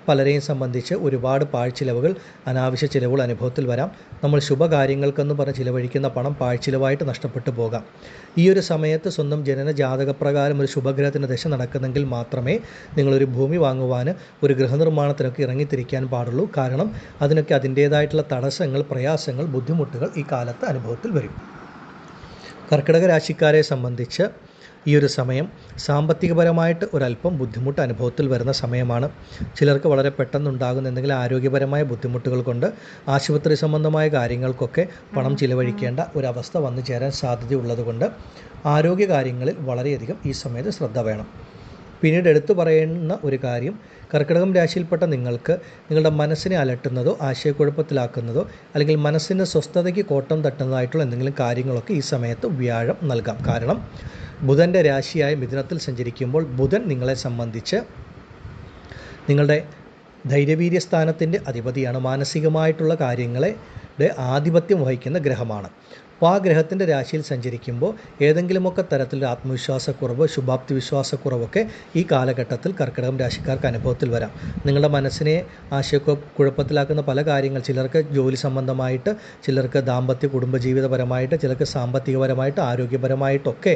പലരെയും സംബന്ധിച്ച് ഒരുപാട് പാഴ്ചിലവുകൾ, അനാവശ്യ ചിലവുകൾ അനുഭവത്തിൽ വരാം. നമ്മൾ ശുഭകാര്യങ്ങൾക്കെന്ന് പറഞ്ഞ് ചിലവഴിക്കുന്ന പണം പാഴ്ചിലവായിട്ട് നഷ്ടപ്പെട്ടു പോകാം. ഈ ഒരു സമയത്ത് സ്വന്തം ജനന ജാതകപ്രകാരം ഒരു ശുഭഗ്രഹത്തിൻ്റെ ദശ നടക്കുന്നെങ്കിൽ മാത്രമേ നിങ്ങളൊരു ഭൂമി വാങ്ങുവാൻ, ഒരു ഗൃഹനിർമ്മാണത്തിനൊക്കെ ഇറങ്ങിത്തിരിക്കാൻ പാടുള്ളൂ. കാരണം അതിനൊക്കെ അതിൻ്റേതായിട്ടുള്ള തടസ്സങ്ങൾ, പ്രയാസങ്ങൾ, ബുദ്ധിമുട്ടുകൾ ഈ കാലത്ത് അനുഭവത്തിൽ വരും. കർക്കിടക രാശിക്കാരെ സംബന്ധിച്ച് ഈ ഒരു സമയം സാമ്പത്തികപരമായിട്ട് ഒരല്പം ബുദ്ധിമുട്ട് അനുഭവത്തിൽ വരുന്ന സമയമാണ്. ചിലർക്ക് വളരെ പെട്ടെന്നുണ്ടാകുന്ന എന്തെങ്കിലും ആരോഗ്യപരമായ ബുദ്ധിമുട്ടുകൾ കൊണ്ട് ആശുപത്രി സംബന്ധമായ കാര്യങ്ങൾക്കൊക്കെ പണം ചിലവഴിക്കേണ്ട ഒരവസ്ഥ വന്നു ചേരാൻ സാധ്യതയുള്ളതുകൊണ്ട് ആരോഗ്യകാര്യങ്ങളിൽ വളരെയധികം ഈ സമയത്ത് ശ്രദ്ധ വേണം. പിന്നീട് എടുത്തു പറയുന്ന ഒരു കാര്യം, കർക്കിടകം രാശിയിൽപ്പെട്ട നിങ്ങൾക്ക് നിങ്ങളുടെ മനസ്സിനെ അലട്ടുന്നതോ ആശയക്കുഴപ്പത്തിലാക്കുന്നതോ അല്ലെങ്കിൽ മനസ്സിന് സ്വസ്ഥതയ്ക്ക് കോട്ടം തട്ടുന്നതായിട്ടുള്ള എന്തെങ്കിലും കാര്യങ്ങളൊക്കെ ഈ സമയത്ത് വ്യാഴം നൽകാം. കാരണം ബുധൻ്റെ രാശിയായ മിഥുനത്തിൽ സഞ്ചരിക്കുമ്പോൾ ബുധൻ നിങ്ങളെ സംബന്ധിച്ച് നിങ്ങളുടെ ധൈര്യവീര്യ സ്ഥാനത്തിൻ്റെ അധിപതിയാണ്. മാനസികമായിട്ടുള്ള കാര്യങ്ങളുടെ ആധിപത്യം വഹിക്കുന്ന ഗ്രഹമാണ്. അപ്പോൾ ആ ഗ്രഹത്തിൻ്റെ രാശിയിൽ സഞ്ചരിക്കുമ്പോൾ ഏതെങ്കിലുമൊക്കെ തരത്തിലുള്ള ആത്മവിശ്വാസക്കുറവ്, ശുഭാപ്തി വിശ്വാസക്കുറവൊക്കെ ഈ കാലഘട്ടത്തിൽ കർക്കിടകം രാശിക്കാർക്ക് അനുഭവത്തിൽ വരാം. നിങ്ങളുടെ മനസ്സിനെ ആശയക്കുഴപ്പത്തിലാക്കുന്ന പല കാര്യങ്ങൾ, ചിലർക്ക് ജോലി സംബന്ധമായിട്ട്, ചിലർക്ക് ദാമ്പത്യ കുടുംബജീവിതപരമായിട്ട്, ചിലർക്ക് സാമ്പത്തികപരമായിട്ട്, ആരോഗ്യപരമായിട്ടൊക്കെ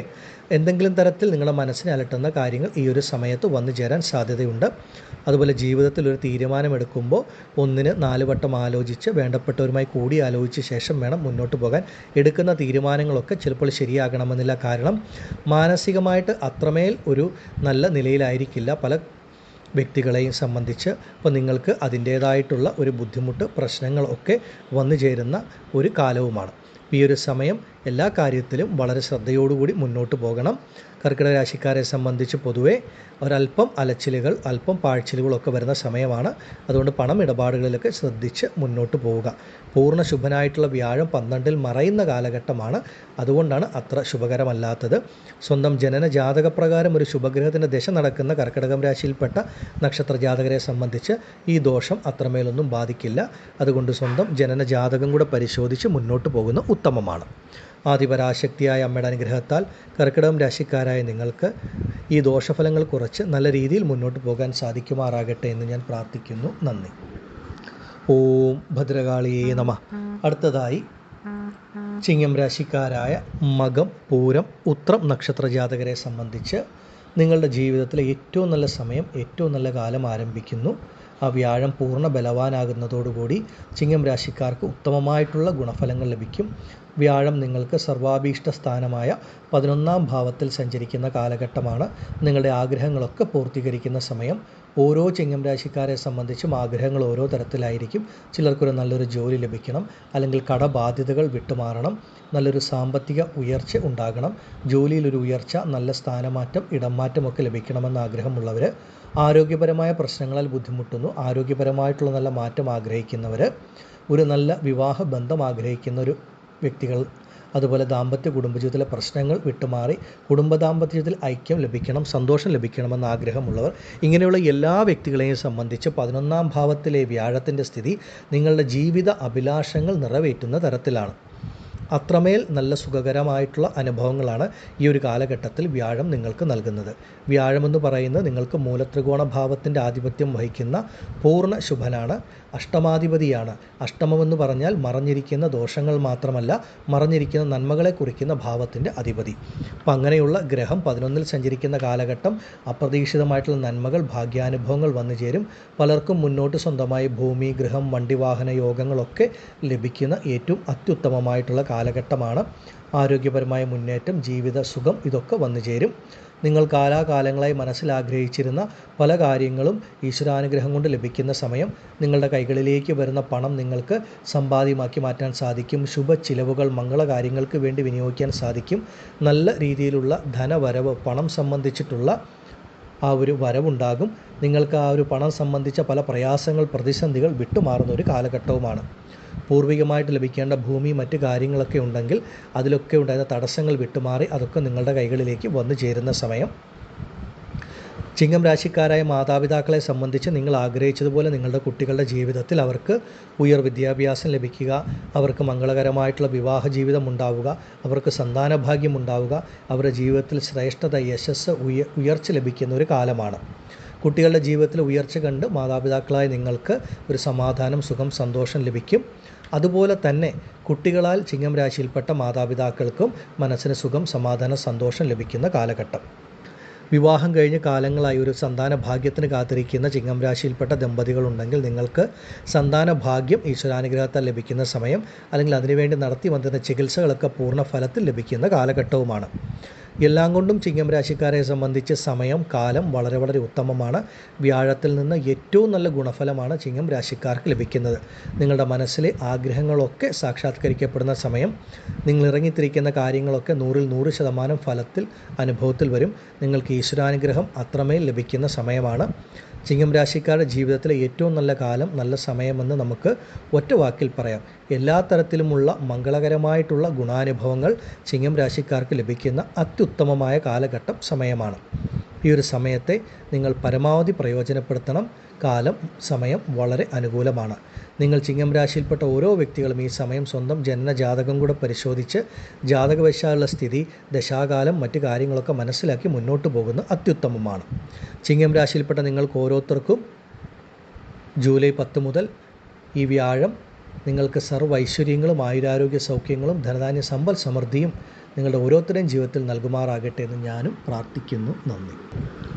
എന്തെങ്കിലും തരത്തിൽ നിങ്ങളുടെ മനസ്സിനെ അലട്ടുന്ന കാര്യങ്ങൾ ഈ ഒരു സമയത്ത് വന്നു ചേരാൻ സാധ്യതയുണ്ട്. അതുപോലെ ജീവിതത്തിൽ ഒരു തീരുമാനമെടുക്കുമ്പോൾ 1-ന് 4 വട്ടം ആലോചിച്ച് വേണ്ടപ്പെട്ടവരുമായി കൂടി ആലോചിച്ച ശേഷം വേണം മുന്നോട്ട് പോകാൻ. എടുക്കുന്ന തീരുമാനങ്ങളൊക്കെ ചിലപ്പോൾ ശരിയാകണമെന്നില്ല. കാരണം മാനസികമായിട്ട് അത്രമേൽ ഒരു നല്ല നിലയിലായിരിക്കില്ല പല വ്യക്തികളെയും സംബന്ധിച്ച്. അപ്പോൾ നിങ്ങൾക്ക് അതിൻ്റേതായിട്ടുള്ള ഒരു ബുദ്ധിമുട്ട്, പ്രശ്നങ്ങളൊക്കെ വന്നു ചേരുന്ന ഒരു കാലവുമാണ്. ഈ ഒരു സമയം എല്ലാ കാര്യത്തിലും വളരെ ശ്രദ്ധയോടുകൂടി മുന്നോട്ട് പോകണം. കർക്കിടക രാശിക്കാരെ സംബന്ധിച്ച് പൊതുവേ ഒരല്പം അലച്ചിലുകൾ, അല്പം പാഴ്ചിലുകളൊക്കെ വരുന്ന സമയമാണ്. അതുകൊണ്ട് പണം ഇടപാടുകളിലൊക്കെ ശ്രദ്ധിച്ച് മുന്നോട്ട് പോവുക. പൂർണ്ണ ശുഭനായിട്ടുള്ള വ്യാഴം 12-ൽ മറയുന്ന കാലഘട്ടമാണ്. അതുകൊണ്ടാണ് അത്ര ശുഭകരമല്ലാത്തത്. സ്വന്തം ജനന ജാതകപ്രകാരം ഒരു ശുഭഗ്രഹത്തിൻ്റെ ദശ നടക്കുന്ന കർക്കിടകം രാശിയിൽപ്പെട്ട നക്ഷത്ര ജാതകരെ സംബന്ധിച്ച് ഈ ദോഷം അത്രമേലൊന്നും ബാധിക്കില്ല. അതുകൊണ്ട് സ്വന്തം ജനന ജാതകം കൂടെ പരിശോധിച്ച് മുന്നോട്ട് പോകുന്ന ഉത്തമമാണ്. ആദിപരാശക്തിയായ അമ്മയുടെ അനുഗ്രഹത്താൽ കർക്കിടകം രാശിക്കാരായ നിങ്ങൾക്ക് ഈ ദോഷഫലങ്ങൾ കുറച്ച് നല്ല രീതിയിൽ മുന്നോട്ട് പോകാൻ സാധിക്കുമാറാകട്ടെ എന്ന് ഞാൻ പ്രാർത്ഥിക്കുന്നു. നന്ദി. ഓം ഭദ്രകാളിയേ നമഃ. അടുത്തതായി ചിങ്ങം രാശിക്കാരായ മകം, പൂരം, ഉത്രം നക്ഷത്ര ജാതകരെ സംബന്ധിച്ച് നിങ്ങളുടെ ജീവിതത്തിലെ ഏറ്റവും നല്ല സമയം, ഏറ്റവും നല്ല കാലം ആരംഭിക്കുന്നു. ആ വ്യാഴം പൂർണ്ണ ബലവാനാകുന്നതോടുകൂടി ചിങ്ങം രാശിക്കാർക്ക് ഉത്തമമായിട്ടുള്ള ഗുണഫലങ്ങൾ ലഭിക്കും. വ്യാഴം നിങ്ങൾക്ക് സർവാഭീഷ്ട സ്ഥാനമായ 11-ാം ഭാവത്തിൽ സഞ്ചരിക്കുന്ന കാലഘട്ടമാണ്. നിങ്ങളുടെ ആഗ്രഹങ്ങളൊക്കെ പൂർത്തീകരിക്കുന്ന സമയം. ഓരോ ചിങ്ങം രാശിക്കാരെ സംബന്ധിച്ചും ആഗ്രഹങ്ങൾ ഓരോ തരത്തിലായിരിക്കും. ചിലർക്കൊരു നല്ലൊരു ജോലി ലഭിക്കണം, അല്ലെങ്കിൽ കടബാധ്യതകൾ വിട്ടുമാറണം, നല്ലൊരു സാമ്പത്തിക ഉയർച്ച ഉണ്ടാകണം, ജോലിയിലൊരു ഉയർച്ച, നല്ല സ്ഥാനമാറ്റം, ഇടംമാറ്റമൊക്കെ ലഭിക്കണമെന്ന് ആഗ്രഹമുള്ളവർ, ആരോഗ്യപരമായ പ്രശ്നങ്ങളാൽ ബുദ്ധിമുട്ടുന്നു, ആരോഗ്യപരമായിട്ടുള്ള നല്ല മാറ്റം ആഗ്രഹിക്കുന്നവർ, ഒരു നല്ല വിവാഹ ബന്ധം ആഗ്രഹിക്കുന്ന ഒരു വ്യക്തികൾ, അതുപോലെ ദാമ്പത്യ കുടുംബജീവിതത്തിലെ പ്രശ്നങ്ങൾ വിട്ടുമാറി ദാമ്പത്യത്തിൽ ഐക്യം ലഭിക്കണം, സന്തോഷം ലഭിക്കണമെന്ന് ആഗ്രഹമുള്ളവർ, ഇങ്ങനെയുള്ള എല്ലാ വ്യക്തികളെയും സംബന്ധിച്ച് 11-ാം ഭാവത്തിലെ വ്യാഴത്തിൻ്റെ സ്ഥിതി നിങ്ങളുടെ ജീവിത അഭിലാഷങ്ങൾ നിറവേറ്റുന്ന തരത്തിലാണ്. അത്രമേൽ നല്ല സുഖകരമായിട്ടുള്ള അനുഭവങ്ങളാണ് ഈ ഒരു കാലഘട്ടത്തിൽ വ്യാഴം നിങ്ങൾക്ക് നൽകുന്നത്. വ്യാഴമെന്ന് പറയുന്നത് നിങ്ങൾക്ക് മൂലത്രികോണ ഭാവത്തിൻ്റെ ആധിപത്യം വഹിക്കുന്ന പൂർണ്ണ ശുഭനാണ്, അഷ്ടമാധിപതിയാണ്. അഷ്ടമമെന്ന് പറഞ്ഞാൽ മറഞ്ഞിരിക്കുന്ന ദോഷങ്ങൾ മാത്രമല്ല, മറഞ്ഞിരിക്കുന്ന നന്മകളെ കുറിക്കുന്ന ഭാവത്തിൻ്റെ അധിപതി. അപ്പം അങ്ങനെയുള്ള ഗ്രഹം 11-ൽ സഞ്ചരിക്കുന്ന കാലഘട്ടം അപ്രതീക്ഷിതമായിട്ടുള്ള നന്മകൾ, ഭാഗ്യാനുഭവങ്ങൾ വന്നു ചേരും. പലർക്കും മുന്നോട്ട് സ്വന്തമായി ഭൂമി, ഗൃഹം, വണ്ടി, വാഹന യോഗങ്ങളൊക്കെ ലഭിക്കുന്ന ഏറ്റവും അത്യുത്തമമായിട്ടുള്ള കാലഘട്ടമാണ്. ആരോഗ്യപരമായ മുന്നേറ്റം, ജീവിത സുഖം ഇതൊക്കെ വന്നു ചേരും. നിങ്ങൾ കാലാകാലങ്ങളായി മനസ്സിലാഗ്രഹിച്ചിരുന്ന പല കാര്യങ്ങളും ഈശ്വരാനുഗ്രഹം കൊണ്ട് ലഭിക്കുന്ന സമയം. നിങ്ങളുടെ കൈകളിലേക്ക് വരുന്ന പണം നിങ്ങൾക്ക് സമ്പാദ്യമാക്കി മാറ്റാൻ സാധിക്കും. ശുഭ ചിലവുകൾ മംഗളകാര്യങ്ങൾക്ക് വേണ്ടി വിനിയോഗിക്കാൻ സാധിക്കും. നല്ല രീതിയിലുള്ള ധനവരവ്, പണം സംബന്ധിച്ചിട്ടുള്ള ആ ഒരു വരവുണ്ടാകും. നിങ്ങൾക്ക് ആ ഒരു പണം സംബന്ധിച്ച പല പ്രയാസങ്ങൾ, പ്രതിസന്ധികൾ വിട്ടുമാറുന്ന ഒരു കാലഘട്ടവുമാണ്. പൂർവികമായിട്ട് ലഭിക്കേണ്ട ഭൂമി, മറ്റ് കാര്യങ്ങളൊക്കെ ഉണ്ടെങ്കിൽ അതിലൊക്കെ ഉണ്ടായിരുന്ന തടസ്സങ്ങൾ വിട്ടുമാറി അതൊക്കെ നിങ്ങളുടെ കൈകളിലേക്ക് വന്നു ചേരുന്ന സമയം. ചിങ്ങം രാശിക്കാരായ മാതാപിതാക്കളെ സംബന്ധിച്ച് നിങ്ങൾ ആഗ്രഹിച്ചതുപോലെ നിങ്ങളുടെ കുട്ടികളുടെ ജീവിതത്തിൽ അവർക്ക് ഉയർ വിദ്യാഭ്യാസം ലഭിക്കുക, അവർക്ക് മംഗളകരമായിട്ടുള്ള വിവാഹ ജീവിതം ഉണ്ടാവുക, അവർക്ക് സന്താനഭാഗ്യം ഉണ്ടാവുക, അവരുടെ ജീവിതത്തിൽ ശ്രേഷ്ഠത, യശസ്സ്, ഉയർച്ച ലഭിക്കുന്ന ഒരു കാലമാണ്. കുട്ടികളുടെ ജീവിതത്തിൽ ഉയർച്ച കണ്ട് മാതാപിതാക്കളായ നിങ്ങൾക്ക് ഒരു സമാധാനം, സുഖം, സന്തോഷം ലഭിക്കും. അതുപോലെ തന്നെ കുട്ടികളാൽ ചിങ്ങം രാശിയിൽപ്പെട്ട മാതാപിതാക്കൾക്കും മനസ്സിന് സുഖം, സമാധാനം, സന്തോഷം ലഭിക്കുന്ന കാലഘട്ടം. വിവാഹം കഴിഞ്ഞ് കാലങ്ങളായി ഒരു സന്താന ഭാഗ്യത്തിന് കാത്തിരിക്കുന്ന ചിങ്ങം രാശിയിൽപ്പെട്ട ദമ്പതികളുണ്ടെങ്കിൽ നിങ്ങൾക്ക് സന്താന ഭാഗ്യം ഈശ്വരാനുഗ്രഹത്താൽ ലഭിക്കുന്ന സമയം, അല്ലെങ്കിൽ അതിനുവേണ്ടി നടത്തി വന്നിരുന്ന ചികിത്സകളൊക്കെ പൂർണ്ണ ഫലത്തിൽ ലഭിക്കുന്ന കാലഘട്ടവുമാണ്. എല്ലാം കൊണ്ടും ചിങ്ങം രാശിക്കാരെ സംബന്ധിച്ച് സമയം, കാലം വളരെ വളരെ ഉത്തമമാണ്. വ്യാഴത്തിൽ നിന്ന് ഏറ്റവും നല്ല ഗുണഫലമാണ് ചിങ്ങം രാശിക്കാർക്ക് ലഭിക്കുന്നത്. നിങ്ങളുടെ മനസ്സിലെ ആഗ്രഹങ്ങളൊക്കെ സാക്ഷാത്കരിക്കപ്പെടുന്ന സമയം. നിങ്ങൾ ഇറങ്ങിത്തിരിക്കുന്ന കാര്യങ്ങളൊക്കെ 100-ൽ 100% ഫലത്തിൽ, അനുഭവത്തിൽ വരും. നിങ്ങൾക്ക് ഈശ്വരാനുഗ്രഹം അത്രമേൽ ലഭിക്കുന്ന സമയമാണ്. ചിങ്ങം രാശിക്കാരുടെ ജീവിതത്തിലെ ഏറ്റവും നല്ല കാലം, നല്ല സമയമെന്ന് നമുക്ക് ഒറ്റ വാക്കിൽ പറയാം. എല്ലാ തരത്തിലുമുള്ള മംഗളകരമായിട്ടുള്ള ഗുണാനുഭവങ്ങൾ ചിങ്ങം രാശിക്കാർക്ക് ലഭിക്കുന്ന അത്യുത്തമമായ കാലഘട്ടം, സമയമാണ്. ഈ ഒരു സമയത്തെ നിങ്ങൾ പരമാവധി പ്രയോജനപ്പെടുത്തണം. കാലം, സമയം വളരെ അനുകൂലമാണ്. നിങ്ങൾ ചിങ്ങം രാശിയിൽപ്പെട്ട ഓരോ വ്യക്തികളും ഈ സമയം സ്വന്തം ജനനജാതകം കൂടെ പരിശോധിച്ച് ജാതകവശാലുള്ള സ്ഥിതി, ദശാകാലം, മറ്റു കാര്യങ്ങളൊക്കെ മനസ്സിലാക്കി മുന്നോട്ട് പോകുന്നത് അത്യുത്തമമാണ്. ചിങ്ങം രാശിയിൽപ്പെട്ട നിങ്ങൾക്ക് ഓരോരുത്തർക്കും ജൂലൈ 10 മുതൽ ഈ വ്യാഴം നിങ്ങൾക്ക് സർവ്വ ഐശ്വര്യങ്ങളും ആയുരാരോഗ്യ സൗഖ്യങ്ങളും ധനധാന്യ സമ്പൽ സമൃദ്ധിയും നിങ്ങളുടെ ഓരോരുത്തരുടെയും ജീവിതത്തിൽ നൽകുമാറാകട്ടെ എന്ന് ഞാനും പ്രാർത്ഥിക്കുന്നു. നന്ദി.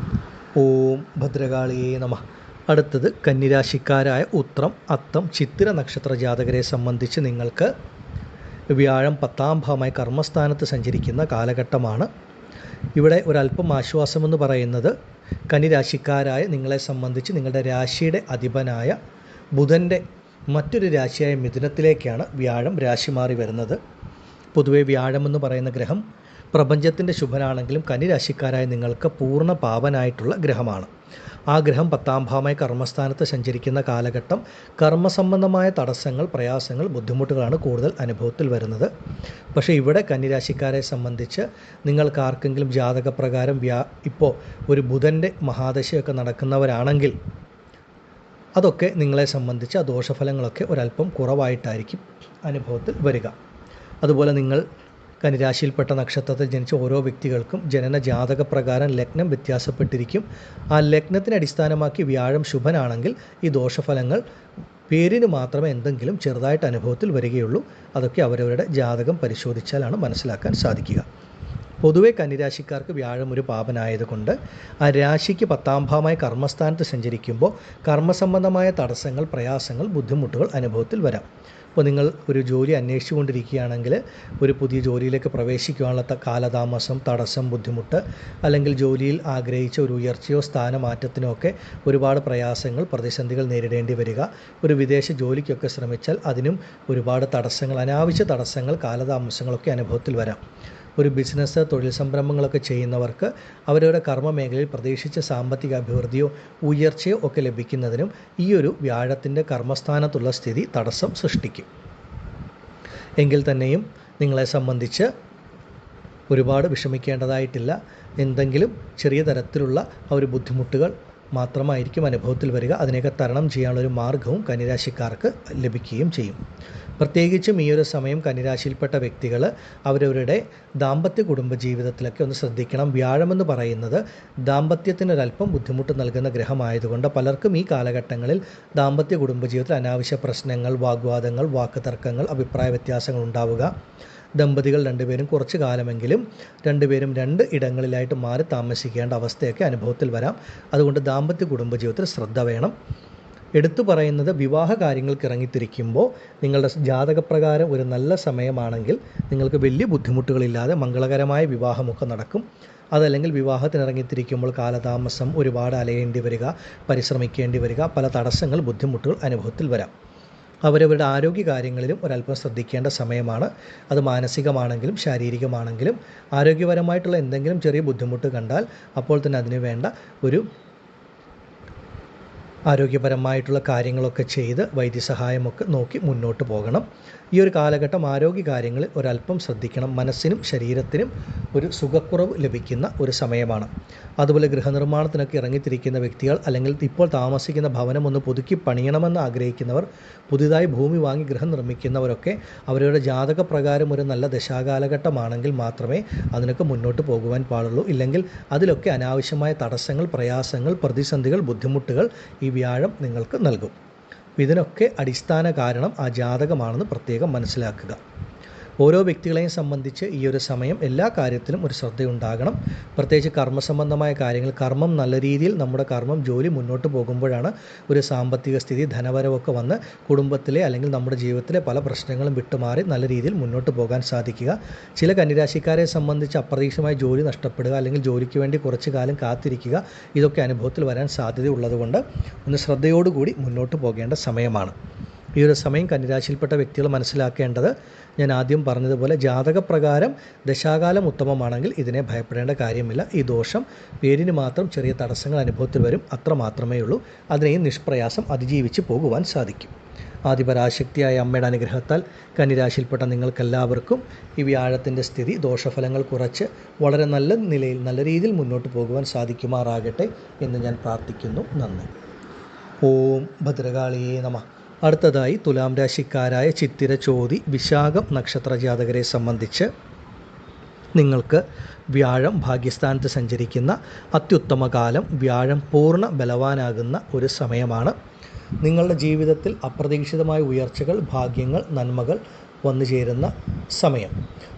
ഓം ഭദ്രകാളിയേ നമഃ. അടുത്തത് കന്നിരാശിക്കാരായ ഉത്രം, അത്തം, ചിത്തിര നക്ഷത്ര ജാതകരെ സംബന്ധിച്ച് നിങ്ങൾക്ക് വ്യാഴം 10-ാം ഭാവമായി കർമ്മസ്ഥാനത്ത് സഞ്ചരിക്കുന്ന കാലഘട്ടമാണ്. ഇവിടെ ഒരല്പം ആശ്വാസമെന്ന് പറയുന്നത് കന്നിരാശിക്കാരായ നിങ്ങളെ സംബന്ധിച്ച് നിങ്ങളുടെ രാശിയുടെ അധിപനായ ബുധൻ്റെ മറ്റൊരു രാശിയായ മിഥുനത്തിലേക്കാണ് വ്യാഴം രാശി മാറി വരുന്നത്. പൊതുവെ വ്യാഴമെന്ന് പറയുന്ന ഗ്രഹം പ്രപഞ്ചത്തിൻ്റെ ശുഭനാണെങ്കിലും കന്നിരാശിക്കാരായ നിങ്ങൾക്ക് പൂർണ്ണ പാവനായിട്ടുള്ള ഗ്രഹമാണ്. ആ ഗ്രഹം 10-ാം ഭാവമായി കർമ്മസ്ഥാനത്ത് സഞ്ചരിക്കുന്ന കാലഘട്ടം കർമ്മസംബന്ധമായ തടസ്സങ്ങൾ, പ്രയാസങ്ങൾ, ബുദ്ധിമുട്ടുകളാണ് കൂടുതൽ അനുഭവത്തിൽ വരുന്നത്. പക്ഷേ ഇവിടെ കന്നിരാശിക്കാരെ സംബന്ധിച്ച് നിങ്ങൾക്ക് ആർക്കെങ്കിലും ജാതകപ്രകാരം ഇപ്പോൾ ഒരു ബുധൻ്റെ മഹാദശയൊക്കെ നടക്കുന്നവരാണെങ്കിൽ അതൊക്കെ നിങ്ങളെ സംബന്ധിച്ച് ആ ദോഷഫലങ്ങളൊക്കെ ഒരല്പം കുറവായിട്ടായിരിക്കും അനുഭവത്തിൽ വരിക. അതുപോലെ നിങ്ങൾ കന്നിരാശിയിൽപ്പെട്ട നക്ഷത്രത്തിൽ ജനിച്ച ഓരോ വ്യക്തികൾക്കും ജനന ജാതകപ്രകാരം ലഗ്നം വ്യത്യാസപ്പെട്ടിരിക്കും. ആ ലഗ്നത്തിനെ അടിസ്ഥാനമാക്കി വ്യാഴം ശുഭനാണെങ്കിൽ ഈ ദോഷഫലങ്ങൾ പേരിന് മാത്രമേ എന്തെങ്കിലും ചെറുതായിട്ട് അനുഭവത്തിൽ വരികയുള്ളൂ. അതൊക്കെ അവരവരുടെ ജാതകം പരിശോധിച്ചാലാണ് മനസ്സിലാക്കാൻ സാധിക്കുക. പൊതുവെ കന്നിരാശിക്കാർക്ക് വ്യാഴം ഒരു പാപനായതുകൊണ്ട് ആ രാശിക്ക് 10-ാം ഭാവമായി കർമ്മസ്ഥാനത്ത് സഞ്ചരിക്കുമ്പോൾ കർമ്മസംബന്ധമായ തടസ്സങ്ങൾ, പ്രയാസങ്ങൾ, ബുദ്ധിമുട്ടുകൾ അനുഭവത്തിൽ വരാം. ഇപ്പോൾ നിങ്ങൾ ഒരു ജോലി അന്വേഷിച്ചു കൊണ്ടിരിക്കുകയാണെങ്കിൽ ഒരു പുതിയ ജോലിയിലേക്ക് പ്രവേശിക്കുവാനുള്ള കാലതാമസം, തടസ്സം, ബുദ്ധിമുട്ട്, അല്ലെങ്കിൽ ജോലിയിൽ ആഗ്രഹിച്ച ഒരു ഉയർച്ചയോ സ്ഥാനമാറ്റത്തിനോ ഒക്കെ ഒരുപാട് പ്രയാസങ്ങൾ, പ്രതിസന്ധികൾ നേരിടേണ്ടി വരിക. ഒരു വിദേശ ജോലിക്കൊക്കെ ശ്രമിച്ചാൽ അതിനും ഒരുപാട് തടസ്സങ്ങൾ, അനാവശ്യ തടസ്സങ്ങൾ, കാലതാമസങ്ങളൊക്കെ അനുഭവത്തിൽ വരാം. ഒരു ബിസിനസ്, തൊഴിൽ സംരംഭങ്ങളൊക്കെ ചെയ്യുന്നവർക്ക് അവരവരുടെ കർമ്മ മേഖലയിൽ പ്രതീക്ഷിച്ച സാമ്പത്തിക അഭിവൃദ്ധിയോ ഉയർച്ചയോ ഒക്കെ ലഭിക്കുന്നതിനും ഈ ഒരു വ്യാഴത്തിൻ്റെ കർമ്മസ്ഥാനത്തുള്ള സ്ഥിതി തടസ്സം സൃഷ്ടിക്കും. എങ്കിൽ തന്നെയും നിങ്ങളെ സംബന്ധിച്ച് ഒരുപാട് വിഷമിക്കേണ്ടതായിട്ടില്ല. എന്തെങ്കിലും ചെറിയ തരത്തിലുള്ള ആ ഒരു ബുദ്ധിമുട്ടുകൾ മാത്രമായിരിക്കും അനുഭവത്തിൽ വരിക. അതിനെയൊക്കെ തരണം ചെയ്യാനുള്ളൊരു മാർഗവും കന്നിരാശിക്കാർക്ക് ലഭിക്കുകയും ചെയ്യും. പ്രത്യേകിച്ചും ഈ ഒരു സമയം കന്നിരാശിയിൽപ്പെട്ട വ്യക്തികൾ അവരവരുടെ ദാമ്പത്യ കുടുംബ ജീവിതത്തിലൊക്കെ ഒന്ന് ശ്രദ്ധിക്കണം. വ്യാഴമെന്ന് പറയുന്നത് ദാമ്പത്യത്തിനൊരല്പം ബുദ്ധിമുട്ട് നൽകുന്ന ഗ്രഹമായതുകൊണ്ട് പലർക്കും ഈ കാലഘട്ടങ്ങളിൽ ദാമ്പത്യ കുടുംബ ജീവിതത്തിൽ അനാവശ്യ പ്രശ്നങ്ങൾ, വാഗ്വാദങ്ങൾ, വാക്കുതർക്കങ്ങൾ, അഭിപ്രായ വ്യത്യാസങ്ങൾ ഉണ്ടാവുക. ദമ്പതികൾ രണ്ടുപേരും കുറച്ചു കാലമെങ്കിലും രണ്ടുപേരും രണ്ട് ഇടങ്ങളിലായിട്ട് മാറി താമസിക്കേണ്ട അവസ്ഥയൊക്കെ അനുഭവത്തിൽ വരാം. അതുകൊണ്ട് ദാമ്പത്യ കുടുംബ ജീവിതത്തിൽ ശ്രദ്ധ വേണം. എടുത്തു പറയുന്നത്, വിവാഹ കാര്യങ്ങൾക്ക് ഇറങ്ങിത്തിരിക്കുമ്പോൾ നിങ്ങളുടെ ജാതകപ്രകാരം ഒരു നല്ല സമയമാണെങ്കിൽ നിങ്ങൾക്ക് വലിയ ബുദ്ധിമുട്ടുകളില്ലാതെ മംഗളകരമായ വിവാഹമൊക്കെ നടക്കും. അതല്ലെങ്കിൽ വിവാഹത്തിനിറങ്ങിത്തിരിക്കുമ്പോൾ കാലതാമസം, ഒരുപാട് അലയേണ്ടി വരിക, പരിശ്രമിക്കേണ്ടി വരിക, പല തടസ്സങ്ങൾ, ബുദ്ധിമുട്ടുകൾ അനുഭവത്തിൽ വരാം. അവരവരുടെ ആരോഗ്യ കാര്യങ്ങളിലും ഒരല്പം ശ്രദ്ധിക്കേണ്ട സമയമാണ്. അത് മാനസികമാണെങ്കിലും ശാരീരികമാണെങ്കിലും ആരോഗ്യപരമായിട്ടുള്ള എന്തെങ്കിലും ചെറിയ ബുദ്ധിമുട്ട് കണ്ടാൽ അപ്പോൾ തന്നെ അതിന് വേണ്ട ഒരു ആരോഗ്യപരമായിട്ടുള്ള കാര്യങ്ങളൊക്കെ ചെയ്ത് വൈദ്യസഹായമൊക്കെ നോക്കി മുന്നോട്ട് പോകണം. ഈ ഒരു കാലഘട്ടം ആരോഗ്യ കാര്യങ്ങളിൽ ഒരല്പം ശ്രദ്ധിക്കണം. മനസ്സിനും ശരീരത്തിനും ഒരു സുഖക്കുറവ് ലഭിക്കുന്ന ഒരു സമയമാണ്. അതുപോലെ ഗൃഹനിർമ്മാണത്തിനൊക്കെ ഇറങ്ങിത്തിരിക്കുന്ന വ്യക്തികൾ, അല്ലെങ്കിൽ ഇപ്പോൾ താമസിക്കുന്ന ഭവനം ഒന്ന് പുതുക്കി പണിയണമെന്ന് ആഗ്രഹിക്കുന്നവർ, പുതുതായി ഭൂമി വാങ്ങി ഗൃഹം നിർമ്മിക്കുന്നവരൊക്കെ അവരുടെ ജാതകപ്രകാരം ഒരു നല്ല ദശാകാലഘട്ടമാണെങ്കിൽ മാത്രമേ അതിനൊക്കെ മുന്നോട്ട് പോകുവാൻ പാടുള്ളൂ. ഇല്ലെങ്കിൽ അതിലൊക്കെ അനാവശ്യമായ തടസ്സങ്ങൾ, പ്രയാസങ്ങൾ, പ്രതിസന്ധികൾ, ബുദ്ധിമുട്ടുകൾ ഈ വ്യാഴം നിങ്ങൾക്ക് നൽകും. ഇതിനൊക്കെ അടിസ്ഥാന കാരണം ആ ജാതകമാണെന്ന് പ്രത്യേകം മനസ്സിലാക്കുക. ഓരോ വ്യക്തികളെയും സംബന്ധിച്ച് ഈ ഒരു സമയം എല്ലാ കാര്യത്തിലും ഒരു ശ്രദ്ധയുണ്ടാകണം. പ്രത്യേകിച്ച് കർമ്മസംബന്ധമായ കാര്യങ്ങൾ, കർമ്മം നല്ല രീതിയിൽ നമ്മുടെ കർമ്മം ജോലി മുന്നോട്ട് പോകുമ്പോഴാണ് ഒരു സാമ്പത്തിക സ്ഥിതി, ധനവരവൊക്കെ വന്ന് കുടുംബത്തിലെ അല്ലെങ്കിൽ നമ്മുടെ ജീവിതത്തിലെ പല പ്രശ്നങ്ങളും വിട്ടുമാറി നല്ല രീതിയിൽ മുന്നോട്ട് പോകാൻ സാധിക്കുക. ചില കന്നിരാശിക്കാരെ സംബന്ധിച്ച് അപ്രതീക്ഷിതമായി ജോലി നഷ്ടപ്പെടുക, അല്ലെങ്കിൽ ജോലിക്ക് വേണ്ടി കുറച്ചു കാലം കാത്തിരിക്കുക, ഇതൊക്കെ അനുഭവത്തിൽ വരാൻ സാധ്യതയുള്ളതുകൊണ്ട് ഒന്ന് ശ്രദ്ധയോടുകൂടി മുന്നോട്ട് പോകേണ്ട സമയമാണ്. ഈ ഒരു സമയം കന്നിരാശിയിൽപ്പെട്ട വ്യക്തികൾ മനസ്സിലാക്കേണ്ടത്, ഞാൻ ആദ്യം പറഞ്ഞതുപോലെ ജാതകപ്രകാരം ദശാകാലം ഉത്തമമാണെങ്കിൽ ഇതിനെ ഭയപ്പെടേണ്ട കാര്യമില്ല. ഈ ദോഷം പേരിന് മാത്രം ചെറിയ തടസ്സങ്ങൾ അനുഭവത്തിൽ വരും, അത്ര മാത്രമേ ഉള്ളൂ. അതിനെയും നിഷ്പ്രയാസം അതിജീവിച്ച് പോകുവാൻ സാധിക്കും. ആദിപരാശക്തിയായ അമ്മയുടെ അനുഗ്രഹത്താൽ കന്നിരാശിയിൽപ്പെട്ട നിങ്ങൾക്കെല്ലാവർക്കും ഈ വ്യാഴത്തിൻ്റെ സ്ഥിതി ദോഷഫലങ്ങൾ കുറച്ച് വളരെ നല്ല നിലയിൽ, നല്ല രീതിയിൽ മുന്നോട്ട് പോകുവാൻ സാധിക്കുമാറാകട്ടെ എന്ന് ഞാൻ പ്രാർത്ഥിക്കുന്നു. നന്ദി. ഓം ഭദ്രകാളിയേ നമഃ. അടുത്തതായി തുലാം രാശിക്കാരായ ചിത്തിര, ചോതി, വിശാഖം നക്ഷത്ര ജാതകരെ സംബന്ധിച്ച് നിങ്ങൾക്ക് വ്യാഴം ഭാഗ്യസ്ഥാനത്ത് സഞ്ചരിക്കുന്ന അത്യുത്തമ കാലം. വ്യാഴം പൂർണ്ണ ബലവാനാകുന്ന ഒരു സമയമാണ്. നിങ്ങളുടെ ജീവിതത്തിൽ അപ്രതീക്ഷിതമായ ഉയർച്ചകൾ, ഭാഗ്യങ്ങൾ, നന്മകൾ വന്നു ചേരുന്ന സമയം.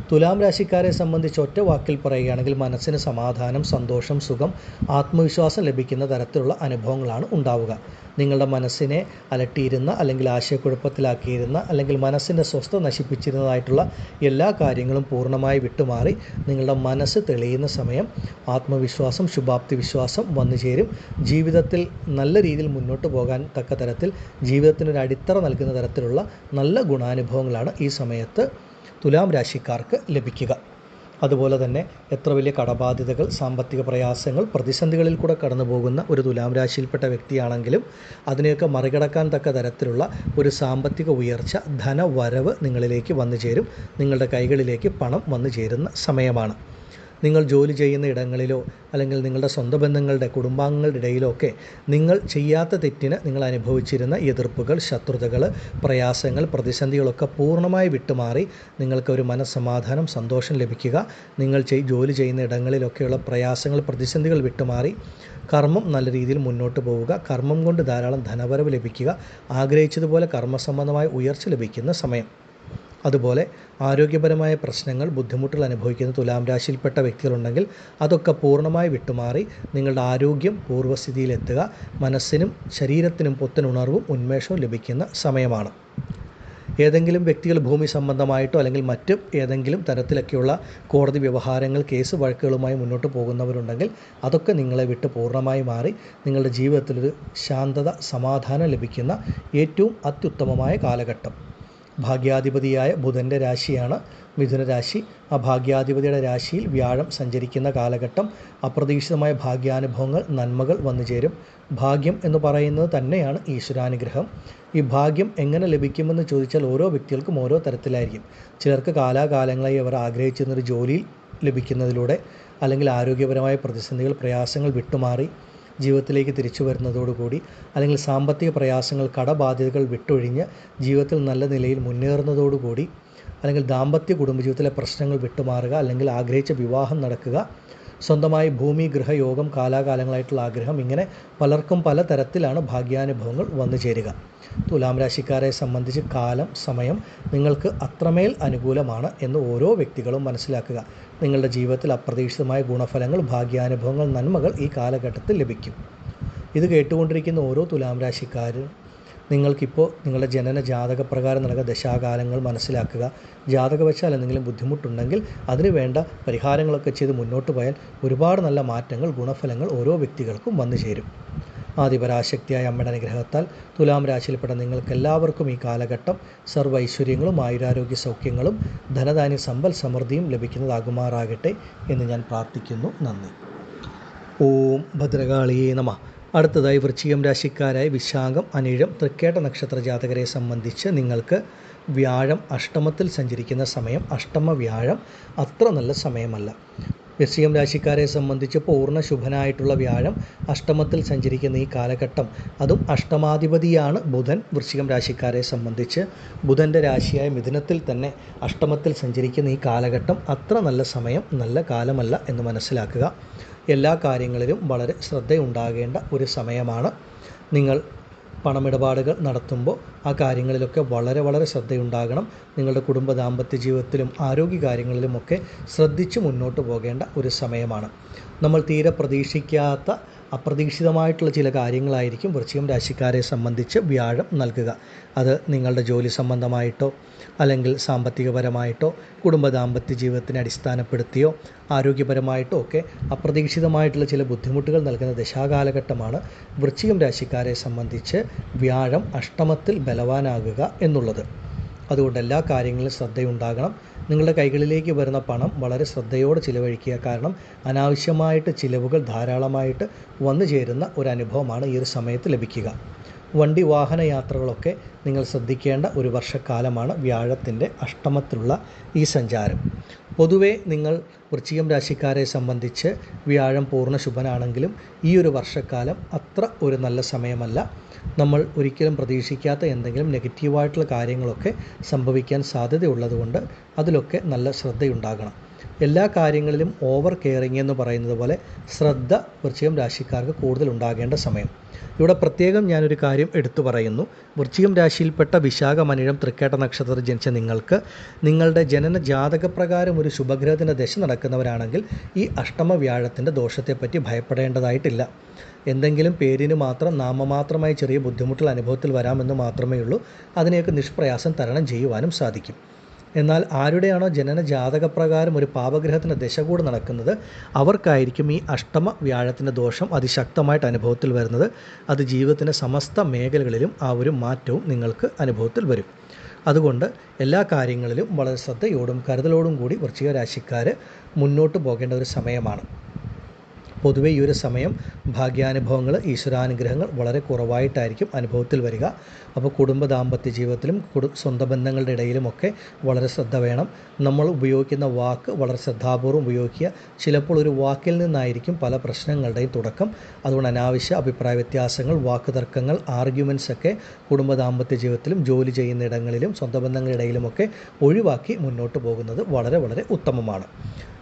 തുലാം രാശിക്കാരെ സംബന്ധിച്ച് ഒറ്റ വാക്കിൽ പറയുകയാണെങ്കിൽ മനസ്സിന് സമാധാനം, സന്തോഷം, സുഖം, ആത്മവിശ്വാസം ലഭിക്കുന്ന തരത്തിലുള്ള അനുഭവങ്ങളാണ് ഉണ്ടാവുക. നിങ്ങളുടെ മനസ്സിനെ അലട്ടിയിരുന്ന, അല്ലെങ്കിൽ ആശയക്കുഴപ്പത്തിലാക്കിയിരുന്ന, അല്ലെങ്കിൽ മനസ്സിൻ്റെ സ്വസ്ഥത നശിപ്പിച്ചിരുന്നതായിട്ടുള്ള എല്ലാ കാര്യങ്ങളും പൂർണ്ണമായി വിട്ടുമാറി നിങ്ങളുടെ മനസ്സ് തെളിയുന്ന സമയം. ആത്മവിശ്വാസം, ശുഭാപ്തി വിശ്വാസം വന്നു ചേരും. ജീവിതത്തിൽ നല്ല രീതിയിൽ മുന്നോട്ട് പോകാൻ തക്ക തരത്തിൽ, ജീവിതത്തിനൊരു അടിത്തറ നൽകുന്ന തരത്തിലുള്ള നല്ല ഗുണാനുഭവങ്ങളാണ് ഈ സമയത്ത് തുലാം രാശിക്കാർക്ക് ലഭിക്കുക. അതുപോലെ തന്നെ എത്ര വലിയ കടബാധ്യതകൾ, സാമ്പത്തിക പ്രയാസങ്ങൾ, പ്രതിസന്ധികളിൽ കൂടെ കടന്നു പോകുന്ന ഒരു തുലാം രാശിയിൽപ്പെട്ട വ്യക്തിയാണെങ്കിലും അതിനെയൊക്കെ മറികടക്കാൻ തക്ക തരത്തിലുള്ള ഒരു സാമ്പത്തിക ഉയർച്ച, ധനവരവ് നിങ്ങളിലേക്ക് വന്നു ചേരും. നിങ്ങളുടെ കൈകളിലേക്ക് പണം വന്നു ചേരുന്ന സമയമാണ്. നിങ്ങൾ ജോലി ചെയ്യുന്ന ഇടങ്ങളിലോ അല്ലെങ്കിൽ നിങ്ങളുടെ സ്വന്തം ബന്ധങ്ങളുടെ, കുടുംബാംഗങ്ങളുടെ ഇടയിലോ ഒക്കെ നിങ്ങൾ ചെയ്യാത്ത തെറ്റിന് നിങ്ങൾ അനുഭവിച്ചിരുന്ന എതിർപ്പുകൾ, ശത്രുതകൾ, പ്രയാസങ്ങൾ, പ്രതിസന്ധികളൊക്കെ പൂർണ്ണമായി വിട്ടുമാറി നിങ്ങൾക്ക് ഒരു മനസ്സമാധാനം, സന്തോഷം ലഭിക്കുക. നിങ്ങൾ ജോലി ചെയ്യുന്ന ഇടങ്ങളിലൊക്കെയുള്ള പ്രയാസങ്ങൾ, പ്രതിസന്ധികൾ വിട്ടുമാറി കർമ്മം നല്ല രീതിയിൽ മുന്നോട്ട് പോവുക. കർമ്മം കൊണ്ട് ധാരാളം ധനവരവ് ലഭിക്കുക. ആഗ്രഹിച്ചതുപോലെ കർമ്മസംബന്ധമായ ഉയർച്ച ലഭിക്കുന്ന സമയം. അതുപോലെ ആരോഗ്യപരമായ പ്രശ്നങ്ങൾ, ബുദ്ധിമുട്ടുകൾ അനുഭവിക്കുന്ന തുലാം രാശിയിൽപ്പെട്ട വ്യക്തികളുണ്ടെങ്കിൽ അതൊക്കെ പൂർണ്ണമായി വിട്ടുമാറി നിങ്ങളുടെ ആരോഗ്യം പൂർവ്വസ്ഥിതിയിലെത്തുക. മനസ്സിനും ശരീരത്തിനും പുത്തനുണർവും ഉന്മേഷവും ലഭിക്കുന്ന സമയമാണ്. ഏതെങ്കിലും വ്യക്തികൾ ഭൂമി സംബന്ധമായിട്ടോ അല്ലെങ്കിൽ മറ്റ് ഏതെങ്കിലും തരത്തിലൊക്കെയുള്ള കോടതി വ്യവഹാരങ്ങൾ, കേസ് വഴക്കുകളുമായി മുന്നോട്ട് പോകുന്നവരുണ്ടെങ്കിൽ അതൊക്കെ നിങ്ങളെ വിട്ട് പൂർണ്ണമായി മാറി നിങ്ങളുടെ ജീവിതത്തിലൊരു ശാന്തത, സമാധാനം ലഭിക്കുന്ന ഏറ്റവും അത്യുത്തമമായ കാലഘട്ടം. ഭാഗ്യാധിപതിയായ ബുധൻ്റെ രാശിയാണ് മിഥുന രാശി. ആ ഭാഗ്യാധിപതിയുടെ രാശിയിൽ വ്യാഴം സഞ്ചരിക്കുന്ന കാലഘട്ടം. അപ്രതീക്ഷിതമായ ഭാഗ്യാനുഭവങ്ങൾ, നന്മകൾ വന്നു ചേരും. ഭാഗ്യം എന്ന് പറയുന്നത് തന്നെയാണ് ഈശ്വരാനുഗ്രഹം. ഈ ഭാഗ്യം എങ്ങനെ ലഭിക്കുമെന്ന് ചോദിച്ചാൽ ഓരോ വ്യക്തികൾക്കും ഓരോ തരത്തിലായിരിക്കും. ചിലർക്ക് കാലാകാലങ്ങളായി അവർ ആഗ്രഹിച്ചിരുന്നൊരു ജോലിയിൽ ലഭിക്കുന്നതിലൂടെ, അല്ലെങ്കിൽ ആരോഗ്യപരമായ പ്രതിസന്ധികൾ, പ്രയാസങ്ങൾ വിട്ടുമാറി ജീവിതത്തിലേക്ക് തിരിച്ചു വരുന്നതോടുകൂടി, അല്ലെങ്കിൽ സാമ്പത്തിക പ്രയാസങ്ങൾ, കടബാധ്യതകൾ വിട്ടൊഴിഞ്ഞ് ജീവിതത്തിൽ നല്ല നിലയിൽ മുന്നേറുന്നതോടുകൂടി, അല്ലെങ്കിൽ ദാമ്പത്യ കുടുംബജീവിതത്തിലെ പ്രശ്നങ്ങൾ വിട്ടുമാറുക, അല്ലെങ്കിൽ ആഗ്രഹിച്ച വിവാഹം നടക്കുക, സ്വന്തമായി ഭൂമി ഗൃഹയോഗം, കാലാകാലങ്ങളായിട്ടുള്ള ആഗ്രഹം, ഇങ്ങനെ പലർക്കും പല തരത്തിലാണ് ഭാഗ്യാനുഭവങ്ങൾ വന്നു ചേരുക. തുലാം രാശിക്കാരെ സംബന്ധിച്ച് കാലം, സമയം നിങ്ങൾക്ക് അത്രമേൽ അനുകൂലമാണ് എന്ന് ഓരോ വ്യക്തികളും മനസ്സിലാക്കുക. നിങ്ങളുടെ ജീവിതത്തിൽ അപ്രതീക്ഷിതമായ ഗുണഫലങ്ങൾ, ഭാഗ്യാനുഭവങ്ങൾ, നന്മകൾ ഈ കാലഘട്ടത്തിൽ ലഭിക്കും. ഇത് കേട്ടുകൊണ്ടിരിക്കുന്ന ഓരോ തുലാം രാശിക്കാരും നിങ്ങൾക്കിപ്പോൾ നിങ്ങളുടെ ജനന ജാതകപ്രകാരം നൽകുന്ന ദശാകാലങ്ങൾ മനസ്സിലാക്കുക. ജാതകവശാൽ എന്തെങ്കിലും ബുദ്ധിമുട്ടുണ്ടെങ്കിൽ അതിന് വേണ്ട പരിഹാരങ്ങളൊക്കെ ചെയ്ത് മുന്നോട്ട് പോയാൽ ഒരുപാട് നല്ല മാറ്റങ്ങൾ, ഗുണഫലങ്ങൾ ഓരോ വ്യക്തികൾക്കും വന്നു ചേരും. ആദിപരാശക്തിയായ അമ്മയുടെ അനുഗ്രഹത്താൽ തുലാം രാശിയിൽപ്പെട്ട നിങ്ങൾക്കെല്ലാവർക്കും ഈ കാലഘട്ടം സർവ്വ ഐശ്വര്യങ്ങളും ആയുരാരോഗ്യ സൗഖ്യങ്ങളും ധനധാന്യ സമ്പൽ സമൃദ്ധിയും ലഭിക്കുന്നതാകുമാറാകട്ടെ എന്ന് ഞാൻ പ്രാർത്ഥിക്കുന്നു. നന്ദി. ഓം ഭദ്രകാളിയേ നമഃ. അടുത്തതായി വൃശ്ചികം രാശിക്കാരായ വിശാഖം, അനിഴം, തൃക്കേട്ട നക്ഷത്ര ജാതകരെ സംബന്ധിച്ച് നിങ്ങൾക്ക് വ്യാഴം അഷ്ടമത്തിൽ സഞ്ചരിക്കുന്ന സമയം. അഷ്ടമ വ്യാഴം അത്ര നല്ല സമയമല്ല. വൃശ്ചികം രാശിക്കാരെ സംബന്ധിച്ച് പൂർണ്ണ ശുഭനായിട്ടുള്ള വ്യാഴം അഷ്ടമത്തിൽ സഞ്ചരിക്കുന്ന ഈ കാലഘട്ടം, അതും അഷ്ടമാധിപതിയാണ് ബുധൻ. വൃശ്ചികം രാശിക്കാരെ സംബന്ധിച്ച് ബുധൻ്റെ രാശിയായ മിഥുനത്തിൽ തന്നെ അഷ്ടമത്തിൽ സഞ്ചരിക്കുന്ന ഈ കാലഘട്ടം അത്ര നല്ല സമയം, നല്ല കാലമല്ല എന്ന് മനസ്സിലാക്കുക. എല്ലാ കാര്യങ്ങളിലും വളരെ ശ്രദ്ധയുണ്ടാകേണ്ട ഒരു സമയമാണ്. നിങ്ങൾ പണമിടപാടുകൾ നടത്തുമ്പോൾ ആ കാര്യങ്ങളിലൊക്കെ വളരെ ശ്രദ്ധയുണ്ടാകണം. നിങ്ങളുടെ കുടുംബ ദാമ്പത്യ ജീവിതത്തിലും ആരോഗ്യ കാര്യങ്ങളിലുമൊക്കെ ശ്രദ്ധിച്ച് മുന്നോട്ട് പോകേണ്ട ഒരു സമയമാണ്. നമ്മൾ തീരെ പ്രതീക്ഷിക്കാത്ത അപ്രതീക്ഷിതമായിട്ടുള്ള ചില കാര്യങ്ങളായിരിക്കും വൃശ്ചികം രാശിക്കാരെ സംബന്ധിച്ച് വ്യാഴം നൽകുക. അത് നിങ്ങളുടെ ജോലി സംബന്ധമായിട്ടോ, അല്ലെങ്കിൽ സാമ്പത്തികപരമായിട്ടോ, കുടുംബ ദാമ്പത്യ ജീവിതത്തിനെ അടിസ്ഥാനപ്പെടുത്തിയോ, ആരോഗ്യപരമായിട്ടോ ഒക്കെ അപ്രതീക്ഷിതമായിട്ടുള്ള ചില ബുദ്ധിമുട്ടുകൾ നൽകുന്ന ദശാകാലഘട്ടമാണ് വൃശ്ചികം രാശിക്കാരെ സംബന്ധിച്ച് വ്യാഴം അഷ്ടമത്തിൽ ബലവാനാകുക എന്നുള്ളത്. അതുകൊണ്ട് എല്ലാ കാര്യങ്ങളിലും ശ്രദ്ധയുണ്ടാകണം. നിങ്ങളുടെ കൈകളിലേക്ക് വരുന്ന പണം വളരെ ശ്രദ്ധയോടെ ചിലവഴിക്കുക. കാരണം അനാവശ്യമായിട്ട് ചിലവുകൾ ധാരാളമായിട്ട് വന്നു ചേരുന്ന ഒരു അനുഭവമാണ് ഈ ഒരു സമയത്ത് ലഭിക്കുക. വണ്ടി വാഹന യാത്രകളൊക്കെ നിങ്ങൾ ശ്രദ്ധിക്കേണ്ട ഒരു വർഷക്കാലമാണ് വ്യാഴത്തിൻ്റെ അഷ്ടമത്തിലുള്ള ഈ സഞ്ചാരം. പൊതുവെ നിങ്ങൾ വൃശ്ചികം രാശിക്കാരെ സംബന്ധിച്ച് വ്യാഴം പൂർണ്ണ ശുഭനാണെങ്കിലും ഈ ഒരു വർഷക്കാലം അത്ര ഒരു നല്ല സമയമല്ല. നമ്മൾ ഒരിക്കലും പ്രതീക്ഷിക്കാത്ത എന്തെങ്കിലും നെഗറ്റീവായിട്ടുള്ള കാര്യങ്ങളൊക്കെ സംഭവിക്കാൻ സാധ്യതയുള്ളതുകൊണ്ട് അതിലൊക്കെ നല്ല ശ്രദ്ധയുണ്ടാകണം. എല്ലാ കാര്യങ്ങളിലും ഓവർ കെയറിങ് എന്ന് പറയുന്നത് പോലെ ശ്രദ്ധ വൃശ്ചികം രാശിക്കാർക്ക് കൂടുതൽ ഉണ്ടാകേണ്ട സമയം. ഇവിടെ പ്രത്യേകം ഞാനൊരു കാര്യം എടുത്തു പറയുന്നു. വൃശ്ചികം രാശിയിൽപ്പെട്ട വിശാഖം, അനിഴം, തൃക്കേട്ട നക്ഷത്രത്തിൽ ജനിച്ച നിങ്ങൾക്ക് നിങ്ങളുടെ ജനന ജാതകപ്രകാരം ഒരു ശുഭഗ്രഹത്തിൻ്റെ ദശ നടക്കുന്നവരാണെങ്കിൽ ഈ അഷ്ടമ വ്യാഴത്തിൻ്റെ ദോഷത്തെപ്പറ്റി ഭയപ്പെടേണ്ടതായിട്ടില്ല. എന്തെങ്കിലും പേരിന് മാത്രം നാമമാത്രമായി ചെറിയ ബുദ്ധിമുട്ടുകൾ അനുഭവത്തിൽ വരാമെന്ന് മാത്രമേ ഉള്ളൂ. അതിനെയൊക്കെ നിഷ്പ്രയാസം തരണം ചെയ്യുവാനും സാധിക്കും. എന്നാൽ ആരുടെയാണോ ജനന ജാതകപ്രകാരം ഒരു പാപഗ്രഹത്തിൻ്റെ ദശ കൂടെ നടക്കുന്നത് അവർക്കായിരിക്കും ഈ അഷ്ടമ വ്യാഴത്തിൻ്റെ ദോഷം അതിശക്തമായിട്ട് അനുഭവത്തിൽ വരുന്നത്. അത് ജീവിതത്തിൻ്റെ സമസ്ത മേഖലകളിലും ആ ഒരു മാറ്റവും നിങ്ങൾക്ക് അനുഭവത്തിൽ വരും. അതുകൊണ്ട് എല്ലാ കാര്യങ്ങളിലും വളരെ ശ്രദ്ധയോടും കരുതലോടും കൂടി വൃശ്ചിക രാശിക്കാർ മുന്നോട്ട് പോകേണ്ട ഒരു സമയമാണ്. പൊതുവെ ഈ ഒരു സമയം ഭാഗ്യാനുഭവങ്ങൾ, ഈശ്വരാനുഗ്രഹങ്ങൾ വളരെ കുറവായിട്ടായിരിക്കും അനുഭവത്തിൽ വരിക. അപ്പോൾ കുടുംബ ദാമ്പത്യ ജീവിതത്തിലും സ്വന്തം ബന്ധങ്ങളുടെ ഇടയിലുമൊക്കെ വളരെ ശ്രദ്ധ വേണം. നമ്മൾ ഉപയോഗിക്കുന്ന വാക്ക് വളരെ ശ്രദ്ധാപൂർവ്വം ഉപയോഗിക്കുക. ചിലപ്പോൾ ഒരു വാക്കിൽ നിന്നായിരിക്കും പല പ്രശ്നങ്ങളുടെയും തുടക്കം. അതുകൊണ്ട് അനാവശ്യ അഭിപ്രായ വ്യത്യാസങ്ങൾ, വാക്കുതർക്കങ്ങൾ, ആർഗ്യുമെൻറ്റ്സ് ഒക്കെ കുടുംബ ദാമ്പത്യ ജീവിതത്തിലും ജോലി ചെയ്യുന്ന ഇടങ്ങളിലും സ്വന്തം ബന്ധങ്ങളുടെ ഇടയിലുമൊക്കെ ഒഴിവാക്കി മുന്നോട്ട് പോകുന്നത് വളരെ ഉത്തമമാണ്.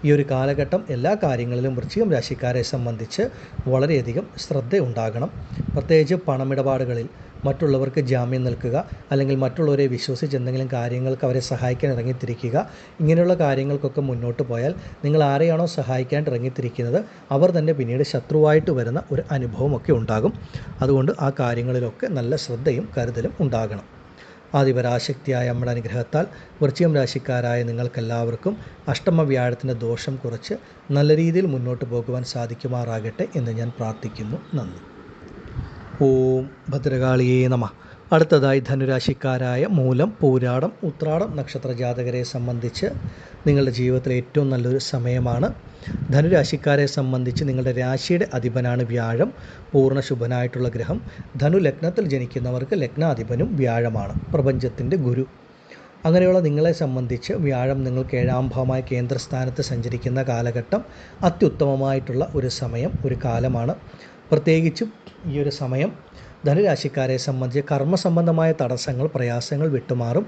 ഈ ഒരു കാലഘട്ടം എല്ലാ കാര്യങ്ങളിലും വൃശ്ചികം രാശിക്കാരെ സംബന്ധിച്ച് വളരെയധികം ശ്രദ്ധയുണ്ടാകണം. പ്രത്യേകിച്ച് പണമിടപാടുകളിൽ മറ്റുള്ളവർക്ക് ജാമ്യം നിൽക്കുക, അല്ലെങ്കിൽ മറ്റുള്ളവരെ വിശ്വസിച്ച് എന്തെങ്കിലും കാര്യങ്ങൾക്ക് അവരെ സഹായിക്കാൻ ഇറങ്ങിത്തിരിക്കുക. ഇങ്ങനെയുള്ള കാര്യങ്ങൾക്കൊക്കെ മുന്നോട്ട് പോയാൽ നിങ്ങൾ ആരെയാണോ സഹായിക്കാൻ ഇറങ്ങിത്തിരിക്കുന്നത് അവർ തന്നെ പിന്നീട് ശത്രുവായിട്ട് വരുന്ന ഒരു അനുഭവമൊക്കെ ഉണ്ടാകും. അതുകൊണ്ട് ആ കാര്യങ്ങളിലൊക്കെ നല്ല ശ്രദ്ധയും കരുതലും ഉണ്ടാകണം. ആദിപരാശക്തിയായ നമ്മുടെ അനുഗ്രഹത്താൽ വൃശ്ചികം രാശിക്കാരായ നിങ്ങൾക്കെല്ലാവർക്കും അഷ്ടമ വ്യാഴത്തിൻ്റെ ദോഷം കുറച്ച് നല്ല രീതിയിൽ മുന്നോട്ട് പോകുവാൻ സാധിക്കുമാറാകട്ടെ എന്ന് ഞാൻ പ്രാർത്ഥിക്കുന്നു. നന്ദി. ഓം ഭദ്രകാളിയേ നമഃ. അടുത്തതായി ധനുരാശിക്കാരായ മൂലം, പൂരാടം, ഉത്രാടം നക്ഷത്ര ജാതകരെ സംബന്ധിച്ച് നിങ്ങളുടെ ജീവിതത്തിലെ ഏറ്റവും നല്ലൊരു സമയമാണ്. ധനുരാശിക്കാരെ സംബന്ധിച്ച് നിങ്ങളുടെ രാശിയുടെ അധിപനാണ് വ്യാഴം, പൂർണ്ണ ശുഭനായിട്ടുള്ള ഗ്രഹം. ധനു ലഗ്നത്തിൽ ജനിക്കുന്നവർക്ക് ലഗ്നാധിപനും വ്യാഴമാണ്, പ്രപഞ്ചത്തിൻ്റെ ഗുരു. അങ്ങനെയുള്ള നിങ്ങളെ സംബന്ധിച്ച് വ്യാഴം നിങ്ങൾക്ക് 7ാം ഭാവമായ കേന്ദ്രസ്ഥാനത്ത് സഞ്ചരിക്കുന്ന കാലഘട്ടം അത്യുത്തമമായിട്ടുള്ള ഒരു സമയം, ഒരു കാലമാണ്. പ്രത്യേകിച്ചും ഈ ഒരു സമയം ധനുരാശിക്കാരെ സംബന്ധിച്ച് കർമ്മസംബന്ധമായ തടസ്സങ്ങൾ, പ്രയാസങ്ങൾ വിട്ടുമാറും.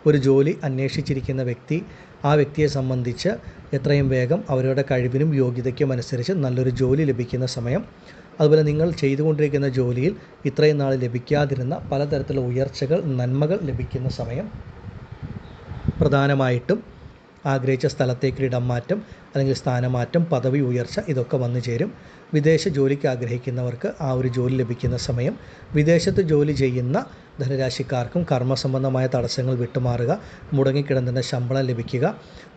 ഒരു ജോലി അന്വേഷിച്ചിരിക്കുന്ന വ്യക്തി, ആ വ്യക്തിയെ സംബന്ധിച്ച് എത്രയും വേഗം അവരുടെ കഴിവിനും യോഗ്യതയ്ക്കും അനുസരിച്ച് നല്ലൊരു ജോലി ലഭിക്കുന്ന സമയം. അതുപോലെ നിങ്ങൾ ചെയ്തുകൊണ്ടിരിക്കുന്ന ജോലിയിൽ ഇത്രയും നാൾ ലഭിക്കാതിരുന്ന പലതരത്തിലുള്ള ഉയർച്ചകൾ, നന്മകൾ ലഭിക്കുന്ന സമയം. പ്രധാനമായിട്ടും ആഗ്രഹിച്ച സ്ഥലത്തേക്ക് ഇടം മാറ്റം അല്ലെങ്കിൽ സ്ഥാനമാറ്റം, പദവി ഉയർച്ച ഇതൊക്കെ വന്നു ചേരും. വിദേശ ജോലിക്ക് ആഗ്രഹിക്കുന്നവർക്ക് ആ ഒരു ജോലി ലഭിക്കുന്ന സമയം. വിദേശത്ത് ജോലി ചെയ്യുന്ന ധനുരാശിക്കാർക്കും കർമ്മസംബന്ധമായ തടസ്സങ്ങൾ വിട്ടുമാറുക, മുടങ്ങിക്കിടന്ന ശമ്പളം ലഭിക്കുക,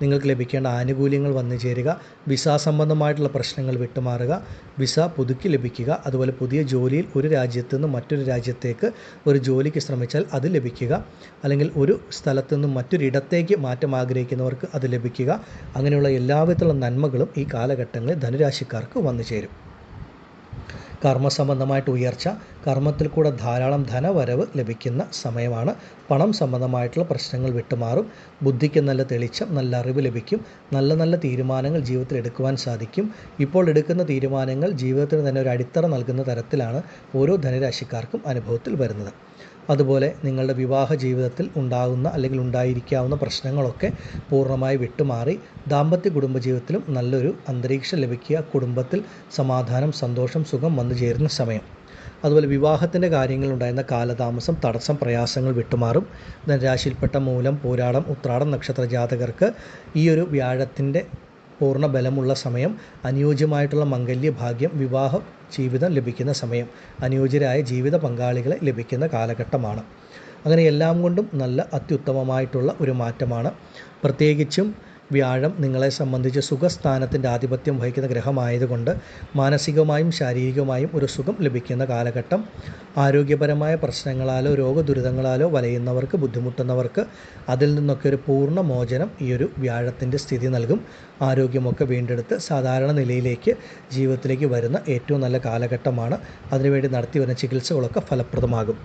നിങ്ങൾക്ക് ലഭിക്കേണ്ട ആനുകൂല്യങ്ങൾ വന്നു ചേരുക, വിസ സംബന്ധമായിട്ടുള്ള പ്രശ്നങ്ങൾ വിട്ടുമാറുക, വിസ പുതുക്കി ലഭിക്കുക. അതുപോലെ പുതിയ ജോലിയിൽ ഒരു രാജ്യത്തു നിന്ന് മറ്റൊരു രാജ്യത്തേക്ക് ഒരു ജോലിക്ക് ശ്രമിച്ചാൽ അത് ലഭിക്കുക, അല്ലെങ്കിൽ ഒരു സ്ഥലത്തു നിന്നും മറ്റൊരിടത്തേക്ക് മാറ്റം ആഗ്രഹിക്കുന്നവർക്ക് അത് ലഭിക്കുക. അങ്ങനെയുള്ള എല്ലാവിധത്തിലുള്ള നന്മകളും ഈ കാലഘട്ടങ്ങളിൽ ധനുരാശിക്കാർക്ക് വന്നു ചേരും. കർമ്മസംബന്ധമായിട്ട് ഉയർച്ച, കർമ്മത്തിൽ കൂടെ ധാരാളം ധനവരവ് ലഭിക്കുന്ന സമയമാണ്. പണം സംബന്ധമായിട്ടുള്ള പ്രശ്നങ്ങൾ വിട്ടുമാറും. ബുദ്ധിക്ക് നല്ല തെളിച്ചം, നല്ല അറിവ് ലഭിക്കും. നല്ല നല്ല തീരുമാനങ്ങൾ ജീവിതത്തിൽ എടുക്കുവാൻ സാധിക്കും. ഇപ്പോൾ എടുക്കുന്ന തീരുമാനങ്ങൾ ജീവിതത്തിന് തന്നെ ഒരു അടിത്തറ നൽകുന്ന തരത്തിലാണ് ഓരോ ധനുരാശിക്കാർക്കും അനുഭവത്തിൽ വരുന്നത്. അതുപോലെ നിങ്ങളുടെ വിവാഹ ജീവിതത്തിൽ ഉണ്ടാകുന്ന അല്ലെങ്കിൽ ഉണ്ടായിരിക്കാവുന്ന പ്രശ്നങ്ങളൊക്കെ പൂർണ്ണമായി വിട്ടുമാറി ദാമ്പത്യ കുടുംബജീവിതത്തിലും നല്ലൊരു അന്തരീക്ഷം ലഭിക്കുക. കുടുംബത്തിൽ സമാധാനം, സന്തോഷം, സുഖം വന്നു ചേരുന്ന സമയം. അതുപോലെ വിവാഹത്തിൻ്റെ കാര്യങ്ങളുണ്ടായിരുന്ന കാലതാമസം, തടസ്സം, പ്രയാസങ്ങൾ വിട്ടുമാറും. ധനുരാശിയിൽപ്പെട്ട മൂലം, പൂരാടം, ഉത്രാടം നക്ഷത്ര ജാതകർക്ക് ഈ ഒരു വ്യാഴത്തിൻ്റെ പൂർണ്ണ ബലമുള്ള സമയം. അനുയോജ്യമായിട്ടുള്ള മംഗല്യ ഭാഗ്യം, വിവാഹ ജീവിതം ലഭിക്കുന്ന സമയം. അനുയോജ്യരായ ജീവിത പങ്കാളികളെ ലഭിക്കുന്ന കാലഘട്ടമാണ്. അങ്ങനെ എല്ലാം കൊണ്ടും നല്ല അത്യുത്തമമായിട്ടുള്ള ഒരു മാറ്റമാണ്. പ്രത്യേകിച്ചും വ്യാഴം നിങ്ങളെ സംബന്ധിച്ച് സുഖസ്ഥാനത്തിൻ്റെ ആധിപത്യം വഹിക്കുന്ന ഗ്രഹമായതുകൊണ്ട് മാനസികമായും ശാരീരികമായും ഒരു സുഖം ലഭിക്കുന്ന കാലഘട്ടം. ആരോഗ്യപരമായ പ്രശ്നങ്ങളാലോ രോഗദുരിതങ്ങളാലോ വലയുന്നവർക്ക്, ബുദ്ധിമുട്ടുന്നവർക്ക് അതിൽ നിന്നൊക്കെ ഒരു പൂർണ്ണ മോചനം ഈ ഒരു വ്യാഴത്തിൻ്റെ സ്ഥിതി നൽകും. ആരോഗ്യമൊക്കെ വീണ്ടെടുത്ത് സാധാരണ നിലയിലേക്ക് ജീവിതത്തിലേക്ക് വരുന്ന ഏറ്റവും നല്ല കാലഘട്ടമാണ്. അതിനുവേണ്ടി നടത്തിവരുന്ന ചികിത്സകളൊക്കെ ഫലപ്രദമാകും.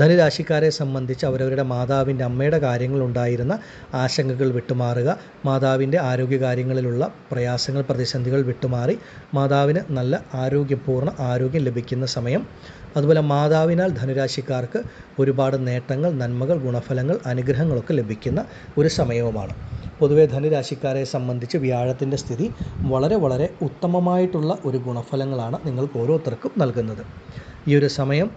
ധനുരാശിക്കാരെ സംബന്ധിച്ച് അവരവരുടെ മാതാവിൻ്റെ, അമ്മയുടെ കാര്യങ്ങളുണ്ടായിരുന്ന ആശങ്കകൾ വിട്ടുമാറുക, മാതാവിൻ്റെ ആരോഗ്യകാര്യങ്ങളിലുള്ള പ്രയാസങ്ങൾ, പ്രതിസന്ധികൾ വിട്ടുമാറി മാതാവിന് നല്ല ആരോഗ്യപൂർണ്ണ ആരോഗ്യം ലഭിക്കുന്ന സമയം. അതുപോലെ മാതാവിനാൽ ധനുരാശിക്കാർക്ക് ഒരുപാട് നേട്ടങ്ങൾ, നന്മകൾ, ഗുണഫലങ്ങൾ, അനുഗ്രഹങ്ങളൊക്കെ ലഭിക്കുന്ന ഒരു സമയവുമാണ്. പൊതുവെ ധനുരാശിക്കാരെ സംബന്ധിച്ച് വ്യാഴത്തിൻ്റെ സ്ഥിതി വളരെ വളരെ ഉത്തമമായിട്ടുള്ള ഒരു ഗുണഫലങ്ങളാണ് നിങ്ങൾക്ക് ഓരോരുത്തർക്കും നൽകുന്നത്. ഈ ഒരു സമയം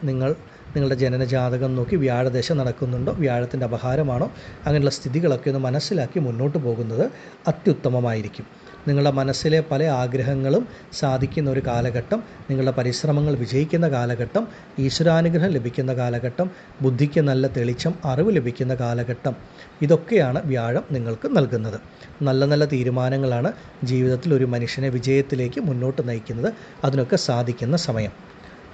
നിങ്ങളുടെ ജനനജാതകം നോക്കി വ്യാഴദശ നടക്കുന്നുണ്ടോ, വ്യാഴത്തിൻ്റെ അപഹാരമാണോ, അങ്ങനെയുള്ള സ്ഥിതികളൊക്കെ ഒന്ന് മനസ്സിലാക്കി മുന്നോട്ട് പോകുന്നത് അത്യുത്തമമായിരിക്കും. നിങ്ങളുടെ മനസ്സിലെ പല ആഗ്രഹങ്ങളും സാധിക്കുന്ന ഒരു കാലഘട്ടം, നിങ്ങളുടെ പരിശ്രമങ്ങൾ വിജയിക്കുന്ന കാലഘട്ടം, ഈശ്വരാനുഗ്രഹം ലഭിക്കുന്ന കാലഘട്ടം, ബുദ്ധിക്ക് നല്ല തെളിച്ചം, അറിവ് ലഭിക്കുന്ന കാലഘട്ടം. ഇതൊക്കെയാണ് വ്യാഴം നിങ്ങൾക്ക് നൽകുന്നത്. നല്ല നല്ല തീരുമാനങ്ങളാണ് ജീവിതത്തിൽ ഒരു മനുഷ്യനെ വിജയത്തിലേക്ക് മുന്നോട്ട് നയിക്കുന്നത്. അതിനൊക്കെ സാധിക്കുന്ന സമയം.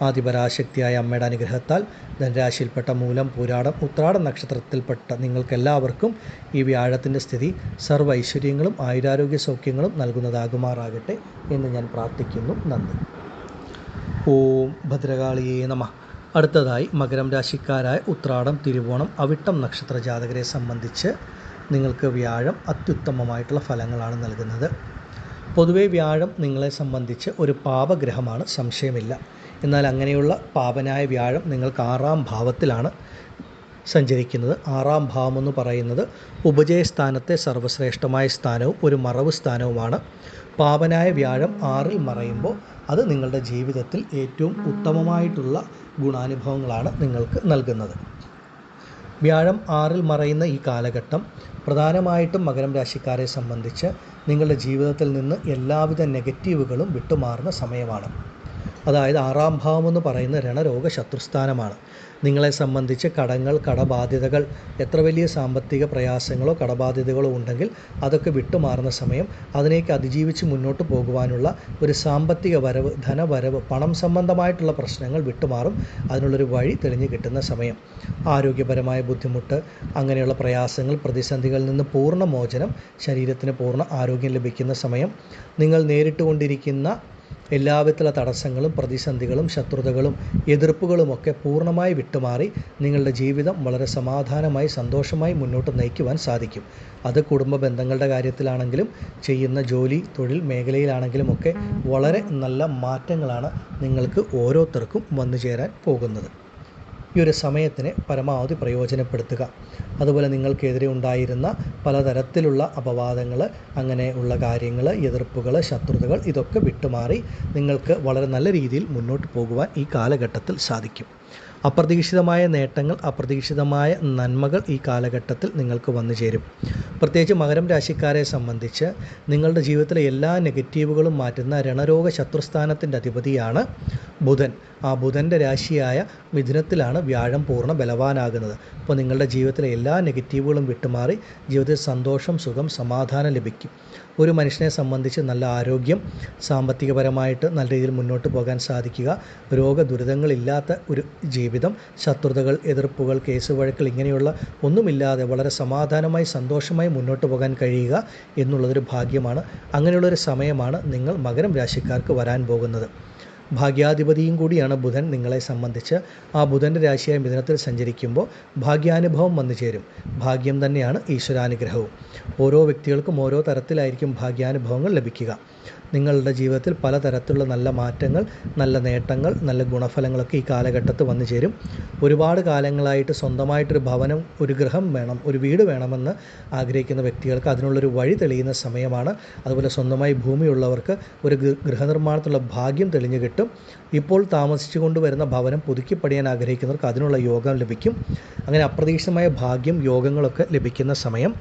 ആദിപരാശക്തിയായ അമ്മയുടെ അനുഗ്രഹത്താൽ ധനുരാശിയിൽപ്പെട്ട മൂലം, പൂരാടം, ഉത്രാടം നക്ഷത്രത്തിൽപ്പെട്ട നിങ്ങൾക്കെല്ലാവർക്കും ഈ വ്യാഴത്തിൻ്റെ സ്ഥിതി സർവ്വ ഐശ്വര്യങ്ങളും ആയുരാരോഗ്യ സൗഖ്യങ്ങളും നൽകുന്നതാകുമാറാകട്ടെ എന്ന് ഞാൻ പ്രാർത്ഥിക്കുന്നു. നന്ദി. ഓം ഭദ്രകാളിയേ നമഃ. അടുത്തതായി മകരം രാശിക്കാരായ ഉത്രാടം, തിരുവോണം, അവിട്ടം നക്ഷത്ര ജാതകരെ സംബന്ധിച്ച് നിങ്ങൾക്ക് വ്യാഴം അത്യുത്തമമായിട്ടുള്ള ഫലങ്ങളാണ് നൽകുന്നത്. പൊതുവേ വ്യാഴം നിങ്ങളെ സംബന്ധിച്ച് ഒരു പാപഗ്രഹമാണ്, സംശയമില്ല. എന്നാൽ അങ്ങനെയുള്ള പാപനായ വ്യാഴം നിങ്ങൾക്ക് 6ാം ഭാവത്തിലാണ് സഞ്ചരിക്കുന്നത്. 6ാം ഭാവമെന്ന് പറയുന്നത് ഉപജയസ്ഥാനത്തെ സർവശ്രേഷ്ഠമായ സ്ഥാനവും ഒരു മറവ് സ്ഥാനവുമാണ്. പാപനായ വ്യാഴം 6ൽ മറയുമ്പോൾ അത് നിങ്ങളുടെ ജീവിതത്തിൽ ഏറ്റവും ഉത്തമമായിട്ടുള്ള ഗുണാനുഭവങ്ങളാണ് നിങ്ങൾക്ക് നൽകുന്നത്. വ്യാഴം 6ൽ മറയുന്ന ഈ കാലഘട്ടം പ്രധാനമായിട്ടും മകരം രാശിക്കാരെ സംബന്ധിച്ച് നിങ്ങളുടെ ജീവിതത്തിൽ നിന്ന് എല്ലാവിധ നെഗറ്റീവുകളും വിട്ടുമാറുന്ന സമയമാണ്. അതായത് 6ാം ഭാവമെന്ന് പറയുന്ന രണരോഗ ശത്രുസ്ഥാനമാണ്. നിങ്ങളെ സംബന്ധിച്ച് കടങ്ങൾ, കടബാധ്യതകൾ, എത്ര വലിയ സാമ്പത്തിക പ്രയാസങ്ങളോ കടബാധ്യതകളോ ഉണ്ടെങ്കിൽ അതൊക്കെ വിട്ടുമാറുന്ന സമയം. അതിനേക്ക് അതിജീവിച്ച് മുന്നോട്ട് പോകുവാനുള്ള ഒരു സാമ്പത്തിക വരവ്, ധനവരവ്, പണം സംബന്ധമായിട്ടുള്ള പ്രശ്നങ്ങൾ വിട്ടുമാറും. അതിനുള്ളൊരു വഴി തെളിഞ്ഞു കിട്ടുന്ന സമയം. ആരോഗ്യപരമായ ബുദ്ധിമുട്ട്, അങ്ങനെയുള്ള പ്രയാസങ്ങൾ, പ്രതിസന്ധികളിൽ നിന്ന് പൂർണ്ണ മോചനം, ശരീരത്തിന് പൂർണ്ണ ആരോഗ്യം ലഭിക്കുന്ന സമയം. നിങ്ങൾ നേരിട്ടുകൊണ്ടിരിക്കുന്ന എല്ലാവിധത്തിലുള്ള തടസ്സങ്ങളും പ്രതിസന്ധികളും ശത്രുതകളും എതിർപ്പുകളുമൊക്കെ പൂർണ്ണമായി വിട്ടുമാറി നിങ്ങളുടെ ജീവിതം വളരെ സമാധാനമായി സന്തോഷമായി മുന്നോട്ട് നയിക്കുവാൻ സാധിക്കും. അത് കുടുംബ ബന്ധങ്ങളുടെ കാര്യത്തിലാണെങ്കിലും ചെയ്യുന്ന ജോലി തൊഴിൽ മേഖലയിലാണെങ്കിലും ഒക്കെ വളരെ നല്ല മാറ്റങ്ങളാണ് നിങ്ങൾക്ക് ഓരോരുത്തർക്കും വന്നു ചേരാൻ പോകുന്നത്. ഈ ഒരു സമയത്തിനെ പരമാവധി പ്രയോജനപ്പെടുത്തുക. അതുപോലെ നിങ്ങൾക്കെതിരെ ഉണ്ടായിരുന്ന പലതരത്തിലുള്ള അപവാദങ്ങൾ, അങ്ങനെയുള്ള കാര്യങ്ങൾ, എതിർപ്പുകൾ, ശത്രുതകൾ ഇതൊക്കെ വിട്ടുമാറി നിങ്ങൾക്ക് വളരെ നല്ല രീതിയിൽ മുന്നോട്ട് പോകുവാൻ ഈ കാലഘട്ടത്തിൽ സാധിക്കും. അപ്രതീക്ഷിതമായ നേട്ടങ്ങൾ, അപ്രതീക്ഷിതമായ നന്മകൾ ഈ കാലഘട്ടത്തിൽ നിങ്ങൾക്ക് വന്നു ചേരും. പ്രത്യേകിച്ച് മകരം രാശിക്കാരെ സംബന്ധിച്ച് നിങ്ങളുടെ ജീവിതത്തിലെ എല്ലാ നെഗറ്റീവുകളും മാറ്റുന്ന രണരോഗ ശത്രുസ്ഥാനത്തിൻ്റെ അധിപതിയാണ് ബുധൻ. ആ ബുധൻ്റെ രാശിയായ മിഥുനത്തിലാണ് വ്യാഴം പൂർണ്ണ ബലവാനാകുന്നത്. അപ്പോൾ നിങ്ങളുടെ ജീവിതത്തിലെ എല്ലാ നെഗറ്റീവുകളും വിട്ടുമാറി ജീവിതത്തിൽ സന്തോഷം, സുഖം, സമാധാനം ലഭിക്കും. ഒരു മനുഷ്യനെ സംബന്ധിച്ച് നല്ല ആരോഗ്യം, സാമ്പത്തികപരമായിട്ട് നല്ല രീതിയിൽ മുന്നോട്ട് പോകാൻ സാധിക്കുക, രോഗദുരിതങ്ങളില്ലാത്ത ഒരു ജീവിതം, ശത്രുതകൾ, എതിർപ്പുകൾ, കേസ് വഴക്കുകൾ ഇങ്ങനെയുള്ള ഒന്നുമില്ലാതെ വളരെ സമാധാനമായി സന്തോഷമായി മുന്നോട്ട് പോകാൻ കഴിയുക എന്നുള്ളതൊരു ഭാഗ്യമാണ്. അങ്ങനെയുള്ളൊരു സമയമാണ് നിങ്ങൾ മകരം രാശിക്കാർക്ക് വരാൻ പോകുന്നത്. ഭാഗ്യാധിപതിയും കൂടിയാണ് ബുധൻ നിങ്ങളെ സംബന്ധിച്ച്. ആ ബുധൻ്റെ രാശിയായ മിഥുനത്തിൽ സഞ്ചരിക്കുമ്പോൾ ഭാഗ്യാനുഭവം വന്നു ചേരും. ഭാഗ്യം തന്നെയാണ് ഈശ്വരാനുഗ്രഹവും. ഓരോ വ്യക്തികൾക്കും ഓരോ തരത്തിലായിരിക്കും ഭാഗ്യാനുഭവങ്ങൾ ലഭിക്കുക. നിങ്ങളുടെ ജീവിതത്തിൽ പലതരത്തിലുള്ള നല്ല മാറ്റങ്ങൾ, നല്ല നേട്ടങ്ങൾ, നല്ല ഗുണഫലങ്ങളൊക്കെ ഈ കാലഘട്ടത്തിൽ വന്നു ചേരും. ഒരുപാട് കാലങ്ങളായിട്ട് സ്വന്തമായിട്ടൊരു ഭവനം, ഒരു ഗൃഹം വേണം, ഒരു വീട് വേണമെന്ന് ആഗ്രഹിക്കുന്ന വ്യക്തികൾക്ക് അതിനുള്ളൊരു വഴി തെളിയുന്ന സമയമാണ്. അതുപോലെ സ്വന്തമായി ഭൂമിയുള്ളവർക്ക് ഒരു ഗൃഹനിർമ്മാണത്തിലുള്ള ഭാഗ്യം തെളിഞ്ഞു കിട്ടും. ഇപ്പോൾ താമസിച്ചു കൊണ്ടുവരുന്ന ഭവനം പുതുക്കി പണിയാൻ ആഗ്രഹിക്കുന്നവർക്ക് അതിനുള്ള യോഗം ലഭിക്കും. അങ്ങനെ അപ്രതീക്ഷിതമായ ഭാഗ്യം, യോഗങ്ങളൊക്കെ ലഭിക്കുന്ന സമയം,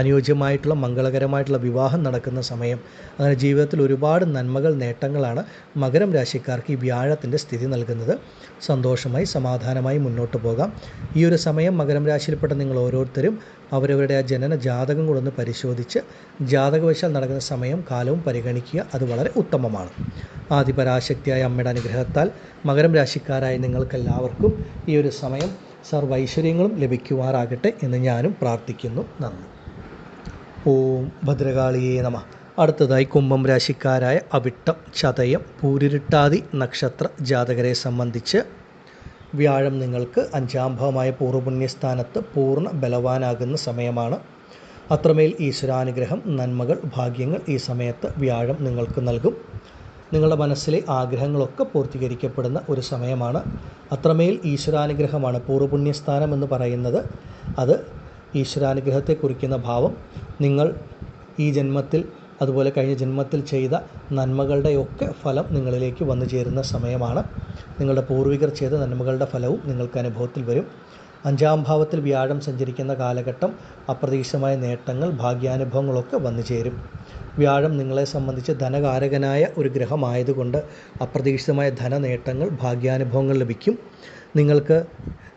അനുയോജ്യമായിട്ടുള്ള മംഗളകരമായിട്ടുള്ള വിവാഹം നടക്കുന്ന സമയം. അങ്ങനെ ജീവിതത്തിൽ ഒരുപാട് നന്മകൾ, നേട്ടങ്ങളാണ് മകരം രാശിക്കാർക്ക് ഈ വ്യാഴത്തിൻ്റെ സ്ഥിതി നൽകുന്നത്. സന്തോഷമായി സമാധാനമായി മുന്നോട്ട് പോകാം. ഈ ഒരു സമയം മകരം രാശിയിൽപ്പെട്ട നിങ്ങൾ ഓരോരുത്തരും അവരവരുടെ ആ ജനന ജാതകം കൊണ്ടൊന്ന് പരിശോധിച്ച് ജാതകവശാൽ നടക്കുന്ന സമയം കാലവും പരിഗണിക്കുക. അത് വളരെ ഉത്തമമാണ്. ആദിപരാശക്തിയായ അമ്മയുടെ അനുഗ്രഹത്താൽ മകരം രാശിക്കാരായ നിങ്ങൾക്കെല്ലാവർക്കും ഈ ഒരു സമയം സർവൈശ്വര്യങ്ങളും ലഭിക്കുമാറാകട്ടെ എന്ന് ഞാനും പ്രാർത്ഥിക്കുന്നു. നന്ദി. ഓം ഭദ്രകാളിയേ നമഃ. അടുത്തതായി കുംഭം രാശിക്കാരായ അവിട്ടം, ചതയം, പൂരിരുട്ടാതി നക്ഷത്ര ജാതകരെ സംബന്ധിച്ച് വ്യാഴം നിങ്ങൾക്ക് 5-ാം ഭാവമായ പൂർവ്വപുണ്യസ്ഥാനത്ത് പൂർണ്ണ ബലവാനാകുന്ന സമയമാണ്. അത്രമേൽ ഈശ്വരാനുഗ്രഹം, നന്മകൾ, ഭാഗ്യങ്ങൾ ഈ സമയത്ത് വ്യാഴം നിങ്ങൾക്ക് നൽകും. നിങ്ങളുടെ മനസ്സിലെ ആഗ്രഹങ്ങളൊക്കെ പൂർത്തീകരിക്കപ്പെടുന്ന ഒരു സമയമാണ്. അത്രമേൽ ഈശ്വരാനുഗ്രഹമാണ്. പൂർവ്വപുണ്യസ്ഥാനം എന്ന് പറയുന്നത് അത് ഈശ്വരാനുഗ്രഹത്തെ കുറിക്കുന്ന ഭാവം. നിങ്ങൾ ഈ ജന്മത്തിൽ അതുപോലെ കഴിഞ്ഞ ജന്മത്തിൽ ചെയ്ത നന്മകളുടെയൊക്കെ ഫലം നിങ്ങളിലേക്ക് വന്നു ചേരുന്ന സമയമാണ്. നിങ്ങളുടെ പൂർവികർ ചെയ്ത നന്മകളുടെ ഫലവും നിങ്ങൾക്ക് അനുഭവത്തിൽ വരും. 5-ാം ഭാവത്തിൽ വ്യാഴം സഞ്ചരിക്കുന്ന കാലഘട്ടം അപ്രതീക്ഷിതമായ നേട്ടങ്ങൾ, ഭാഗ്യാനുഭവങ്ങളൊക്കെ വന്നു ചേരും. വ്യാഴം നിങ്ങളെ സംബന്ധിച്ച് ധനകാരകനായ ഒരു ഗ്രഹമായതുകൊണ്ട് അപ്രതീക്ഷിതമായ ധനനേട്ടങ്ങൾ, ഭാഗ്യാനുഭവങ്ങൾ ലഭിക്കും. നിങ്ങൾക്ക്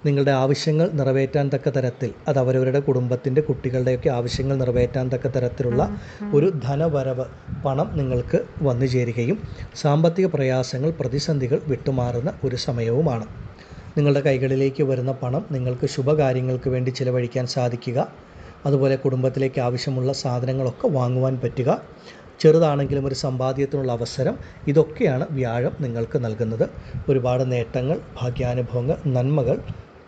നിങ്ങളുടെ ആവശ്യങ്ങൾ നിറവേറ്റാൻ തക്ക തരത്തിൽ, അത് അവരവരുടെ കുടുംബത്തിൻ്റെ കുട്ടികളുടെയൊക്കെ ആവശ്യങ്ങൾ നിറവേറ്റാൻ തക്ക തരത്തിലുള്ള ഒരു ധനവരവ്, പണം നിങ്ങൾക്ക് വന്നു ചേരുകയും സാമ്പത്തിക പ്രയാസങ്ങൾ, പ്രതിസന്ധികൾ വിട്ടുമാറുന്ന ഒരു സമയവുമാണ്. നിങ്ങളുടെ കൈകളിലേക്ക് വരുന്ന പണം നിങ്ങൾക്ക് ശുഭകാര്യങ്ങൾക്ക് വേണ്ടി ചിലവഴിക്കാൻ സാധിക്കുക. അതുപോലെ കുടുംബത്തിലേക്ക് ആവശ്യമുള്ള സാധനങ്ങളൊക്കെ വാങ്ങുവാൻ പറ്റുക. ചെറുതാണെങ്കിലും ഒരു സമ്പാദ്യത്തിനുള്ള അവസരം, ഇതൊക്കെയാണ് വ്യാഴം നിങ്ങൾക്ക് നൽകുന്നത്. ഒരുപാട് നേട്ടങ്ങൾ, ഭാഗ്യാനുഭവങ്ങൾ, നന്മകൾ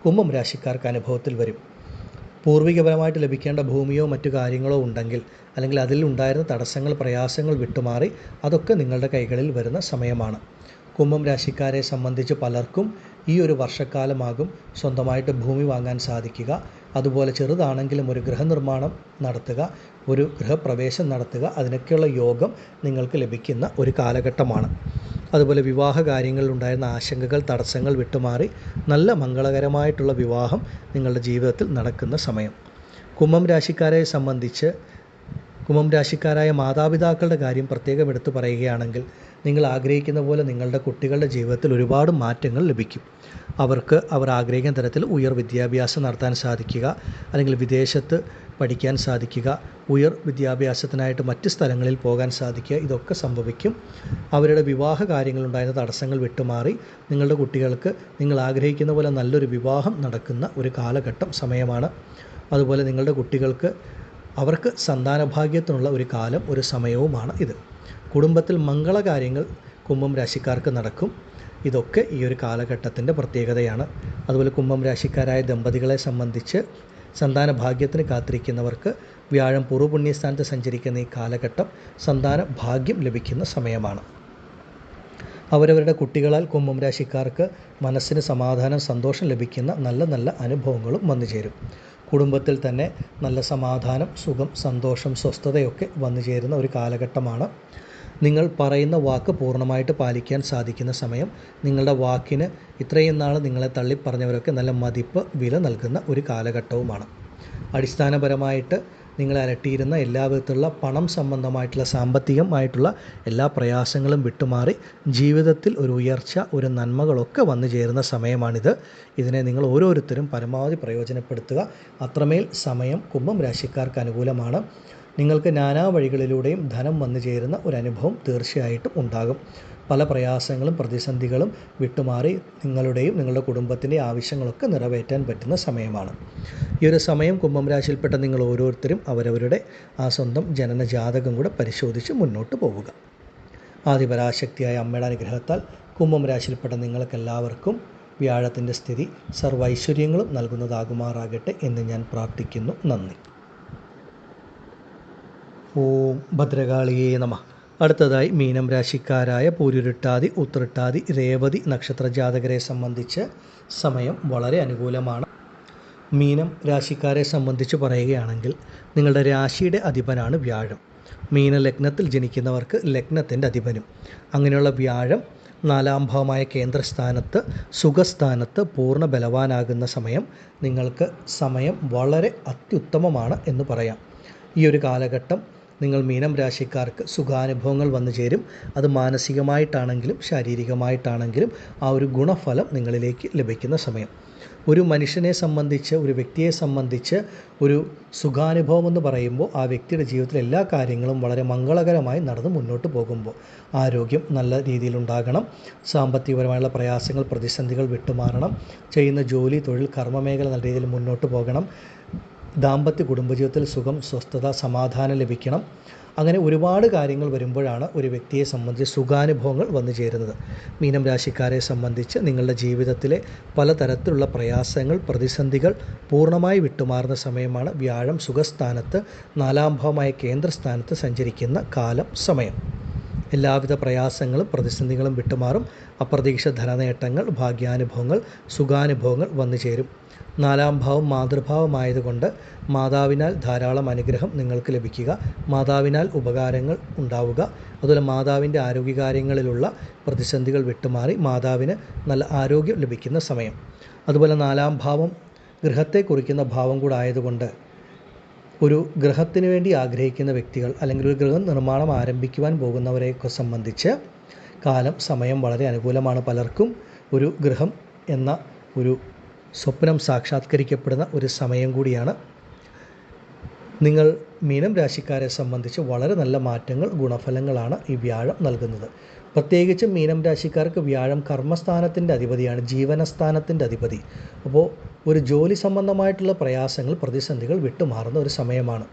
കുംഭം രാശിക്കാർക്ക് അനുഭവത്തിൽ വരും. പൂർവികപരമായിട്ട് ലഭിക്കേണ്ട ഭൂമിയോ മറ്റു കാര്യങ്ങളോ ഉണ്ടെങ്കിൽ, അല്ലെങ്കിൽ അതിൽ ഉണ്ടായിരുന്ന തടസ്സങ്ങൾ, പ്രയാസങ്ങൾ വിട്ടുമാറി അതൊക്കെ നിങ്ങളുടെ കൈകളിൽ വരുന്ന സമയമാണ്. കുംഭം രാശിക്കാരെ സംബന്ധിച്ച് പലർക്കും ഈ ഒരു വർഷക്കാലമാകും സ്വന്തമായിട്ട് ഭൂമി വാങ്ങാൻ സാധിക്കുക. അതുപോലെ ചെറുതാണെങ്കിലും ഒരു ഗൃഹനിർമ്മാണം നടത്തുക, ഒരു ഗൃഹപ്രവേശം നടത്തുക, അതിനൊക്കെയുള്ള യോഗം നിങ്ങൾക്ക് ലഭിക്കുന്ന ഒരു കാലഘട്ടമാണ്. അതുപോലെ വിവാഹ കാര്യങ്ങളിൽ ഉണ്ടായിരുന്ന ആശങ്കകൾ, തടസ്സങ്ങൾ വിട്ടുമാറി നല്ല മംഗളകരമായിട്ടുള്ള വിവാഹം നിങ്ങളുടെ ജീവിതത്തിൽ നടക്കുന്ന സമയം. കുംഭം രാശിക്കാരെ സംബന്ധിച്ച് കുംഭം രാശിക്കാരായ മാതാപിതാക്കളുടെ കാര്യം പ്രത്യേകം എടുത്തു പറയുകയാണെങ്കിൽ, നിങ്ങൾ ആഗ്രഹിക്കുന്ന പോലെ നിങ്ങളുടെ കുട്ടികളുടെ ജീവിതത്തിൽ ഒരുപാട് മാറ്റങ്ങൾ ലഭിക്കും. അവർക്ക് അവർ ആഗ്രഹിക്കുന്ന തരത്തിൽ വിദ്യാഭ്യാസം നടത്താൻ സാധിക്കുക, അല്ലെങ്കിൽ വിദേശത്ത് പഠിക്കാൻ സാധിക്കുക, വിദ്യാഭ്യാസത്തിനായിട്ട് മറ്റ് സ്ഥലങ്ങളിൽ പോകാൻ സാധിക്കുക, ഇതൊക്കെ സംഭവിക്കും. അവരുടെ വിവാഹ കാര്യങ്ങളുണ്ടായിരുന്ന തടസ്സങ്ങൾ വിട്ടുമാറി നിങ്ങളുടെ കുട്ടികൾക്ക് നിങ്ങൾ ആഗ്രഹിക്കുന്ന പോലെ നല്ലൊരു വിവാഹം നടക്കുന്ന ഒരു കാലഘട്ടം, സമയമാണ്. അതുപോലെ നിങ്ങളുടെ കുട്ടികൾക്ക് അവർക്ക് സന്താനഭാഗ്യത്തിനുള്ള ഒരു കാലം, ഒരു സമയവുമാണ് ഇത്. കുടുംബത്തിൽ മംഗളകാര്യങ്ങൾ കുംഭം രാശിക്കാർക്ക് നടക്കും. ഇതൊക്കെ ഈ ഒരു കാലഘട്ടത്തിൻ്റെ പ്രത്യേകതയാണ്. അതുപോലെ കുംഭം രാശിക്കാരായ ദമ്പതികളെ സംബന്ധിച്ച് സന്താന ഭാഗ്യത്തിന് കാത്തിരിക്കുന്നവർക്ക് വ്യാഴം പൂർവ്വപുണ്യസ്ഥാനത്ത് സഞ്ചരിക്കുന്ന ഈ കാലഘട്ടം സന്താന ഭാഗ്യം ലഭിക്കുന്ന സമയമാണ്. അവരവരുടെ കുട്ടികളാൽ കുംഭം രാശിക്കാർക്ക് മനസ്സിന് സമാധാനം, സന്തോഷം ലഭിക്കുന്ന നല്ല നല്ല അനുഭവങ്ങളും വന്നു ചേരും. കുടുംബത്തിൽ തന്നെ നല്ല സമാധാനം, സുഖം, സന്തോഷം, സ്വസ്ഥതയൊക്കെ വന്നു ചേരുന്ന ഒരു കാലഘട്ടമാണ്. നിങ്ങൾ പറയുന്ന വാക്ക് പൂർണ്ണമായിട്ട് പാലിക്കാൻ സാധിക്കുന്ന സമയം. നിങ്ങളുടെ വാക്കിന് ഇത്രയും നാൾ നിങ്ങളെ തള്ളിപ്പറഞ്ഞവരൊക്കെ നല്ല മതിപ്പ്, വില നൽകുന്ന ഒരു കാലഘട്ടവുമാണ്. അടിസ്ഥാനപരമായിട്ട് നിങ്ങളെ അലട്ടിയിരുന്ന എല്ലാ വിധത്തിലുള്ള പണം സംബന്ധമായിട്ടുള്ള, സാമ്പത്തികമായിട്ടുള്ള എല്ലാ പ്രയാസങ്ങളും വിട്ടുമാറി ജീവിതത്തിൽ ഒരു ഉയർച്ച, ഒരു നന്മകളൊക്കെ വന്നു ചേരുന്ന സമയമാണിത്. ഇതിനെ നിങ്ങൾ ഓരോരുത്തരും പരമാവധി പ്രയോജനപ്പെടുത്തുക. അത്രമേൽ സമയം കുംഭം രാശിക്കാർക്ക് അനുകൂലമാണ്. നിങ്ങൾക്ക് നാനാ വഴികളിലൂടെയും ധനം വന്നു ചേരുന്ന ഒരു അനുഭവം തീർച്ചയായിട്ടും ഉണ്ടാകും. പല പ്രയാസങ്ങളും പ്രതിസന്ധികളും വിട്ടുമാറി നിങ്ങളുടെയും നിങ്ങളുടെ കുടുംബത്തിൻ്റെ ആവശ്യങ്ങളൊക്കെ നിറവേറ്റാൻ പറ്റുന്ന സമയമാണ്. ഈ ഒരു സമയം കുംഭം രാശിയിൽപ്പെട്ട നിങ്ങൾ ഓരോരുത്തരും അവരവരുടെ ആ സ്വന്തം ജനന ജാതകം കൂടെ പരിശോധിച്ച് മുന്നോട്ട് പോവുക. ആദിപരാശക്തിയായ അമ്മയുടെ അനുഗ്രഹത്താൽ കുംഭം രാശിയിൽപ്പെട്ട നിങ്ങൾക്കെല്ലാവർക്കും വ്യാഴത്തിൻ്റെ സ്ഥിതി സർവൈശ്വര്യങ്ങളും നൽകുന്നതാകുമാറാകട്ടെ എന്ന് ഞാൻ പ്രാർത്ഥിക്കുന്നു. നന്ദി. ഓം ഭദ്രകാളിയേ നമഃ. അടുത്തതായി മീനം രാശിക്കാരായ പൂരുരുട്ടാതി, ഉത്രട്ടാതി, രേവതി നക്ഷത്ര ജാതകരെ സംബന്ധിച്ച് സമയം വളരെ അനുകൂലമാണ്. മീനം രാശിക്കാരെ സംബന്ധിച്ച് പറയുകയാണെങ്കിൽ നിങ്ങളുടെ രാശിയുടെ അധിപനാണ് വ്യാഴം. മീന ലഗ്നത്തിൽ ജനിക്കുന്നവർക്ക് ലഗ്നത്തിൻ്റെ അധിപനും. അങ്ങനെയുള്ള വ്യാഴം 4ാം ഭാവമായ കേന്ദ്രസ്ഥാനത്ത്, സുഖസ്ഥാനത്ത് പൂർണ്ണ ബലവാനാകുന്ന സമയം. നിങ്ങൾക്ക് സമയം വളരെ അത്യുത്തമമാണ് എന്ന് പറയാം. ഈ ഒരു കാലഘട്ടം നിങ്ങൾ മീനം രാശിക്കാർക്ക് സുഖാനുഭവങ്ങൾ വന്നു ചേരും. അത് മാനസികമായിട്ടാണെങ്കിലും ശാരീരികമായിട്ടാണെങ്കിലും ആ ഒരു ഗുണഫലം നിങ്ങളിലേക്ക് ലഭിക്കുന്ന സമയം. ഒരു മനുഷ്യനെ സംബന്ധിച്ച്, ഒരു വ്യക്തിയെ സംബന്ധിച്ച് ഒരു സുഖാനുഭവം എന്ന് പറയുമ്പോൾ ആ വ്യക്തിയുടെ ജീവിതത്തിലെ എല്ലാ കാര്യങ്ങളും വളരെ മംഗളകരമായി നടന്ന് മുന്നോട്ട് പോകുമ്പോൾ ആരോഗ്യം നല്ല രീതിയിലുണ്ടാകണം, സാമ്പത്തികപരമായുള്ള പ്രയാസങ്ങൾ, പ്രതിസന്ധികൾ വിട്ടുമാറണം, ചെയ്യുന്ന ജോലി, തൊഴിൽ, കർമ്മമേഖല നല്ല രീതിയിൽ മുന്നോട്ട് പോകണം, ദാമ്പത്യ കുടുംബജീവിതത്തിൽ സുഖം, സ്വസ്ഥത, സമാധാനം ലഭിക്കണം. അങ്ങനെ ഒരുപാട് കാര്യങ്ങൾ വരുമ്പോഴാണ് ഒരു വ്യക്തിയെ സംബന്ധിച്ച് സുഖാനുഭവങ്ങൾ വന്നു ചേരുന്നത്. മീനം രാശിക്കാരെ സംബന്ധിച്ച് നിങ്ങളുടെ ജീവിതത്തിലെ പലതരത്തിലുള്ള പ്രയാസങ്ങൾ, പ്രതിസന്ധികൾ പൂർണ്ണമായി വിട്ടുമാറുന്ന സമയമാണ് വ്യാഴം സുഖസ്ഥാനത്ത് 4ാം ഭാവമായ കേന്ദ്രസ്ഥാനത്ത് സഞ്ചരിക്കുന്ന കാലം, സമയം. എല്ലാവിധ പ്രയാസങ്ങളും പ്രതിസന്ധികളും വിട്ടുമാറും. അപ്രതീക്ഷിത ധനനേട്ടങ്ങൾ, ഭാഗ്യാനുഭവങ്ങൾ, സുഖാനുഭവങ്ങൾ വന്നു ചേരും. 4ാം ഭാവം മാതൃഭാവമായതുകൊണ്ട് മാതാവിനാൽ ധാരാളം അനുഗ്രഹം നിങ്ങൾക്ക് ലഭിക്കുക, മാതാവിനാൽ ഉപകാരങ്ങൾ ഉണ്ടാവുക. അതുപോലെ മാതാവിൻ്റെ ആരോഗ്യകാര്യങ്ങളിലുള്ള പ്രതിസന്ധികൾ വിട്ടുമാറി മാതാവിന് നല്ല ആരോഗ്യം ലഭിക്കുന്ന സമയം. അതുപോലെ 4ാം ഭാവം ഗൃഹത്തെ കുറിക്കുന്ന ഭാവം കൂടെ ആയതുകൊണ്ട് ഒരു ഗൃഹത്തിന് വേണ്ടി ആഗ്രഹിക്കുന്ന വ്യക്തികൾ അല്ലെങ്കിൽ ഒരു ഗൃഹ നിർമ്മാണം ആരംഭിക്കുവാൻ പോകുന്നവരെയൊക്കെ സംബന്ധിച്ച് കാലം, സമയം വളരെ അനുകൂലമാണ്. പലർക്കും ഒരു ഗൃഹം എന്ന ഒരു സ്വപ്നം സാക്ഷാത്കരിക്കപ്പെടുന്ന ഒരു സമയം കൂടിയാണ്. നിങ്ങൾ മീനം രാശിക്കാരെ സംബന്ധിച്ച് വളരെ നല്ല മാറ്റങ്ങൾ, ഗുണഫലങ്ങളാണ് ഈ വ്യാഴം നൽകുന്നത്. പ്രത്യേകിച്ചും മീനം രാശിക്കാർക്ക് വ്യാഴം കർമ്മസ്ഥാനത്തിൻ്റെ അധിപതിയാണ്, ജീവനസ്ഥാനത്തിൻ്റെ അധിപതി. അപ്പോൾ ഒരു ജോലി സംബന്ധമായിട്ടുള്ള പ്രയാസങ്ങൾ, പ്രതിസന്ധികൾ വിട്ടുമാറുന്ന ഒരു സമയമാണ്.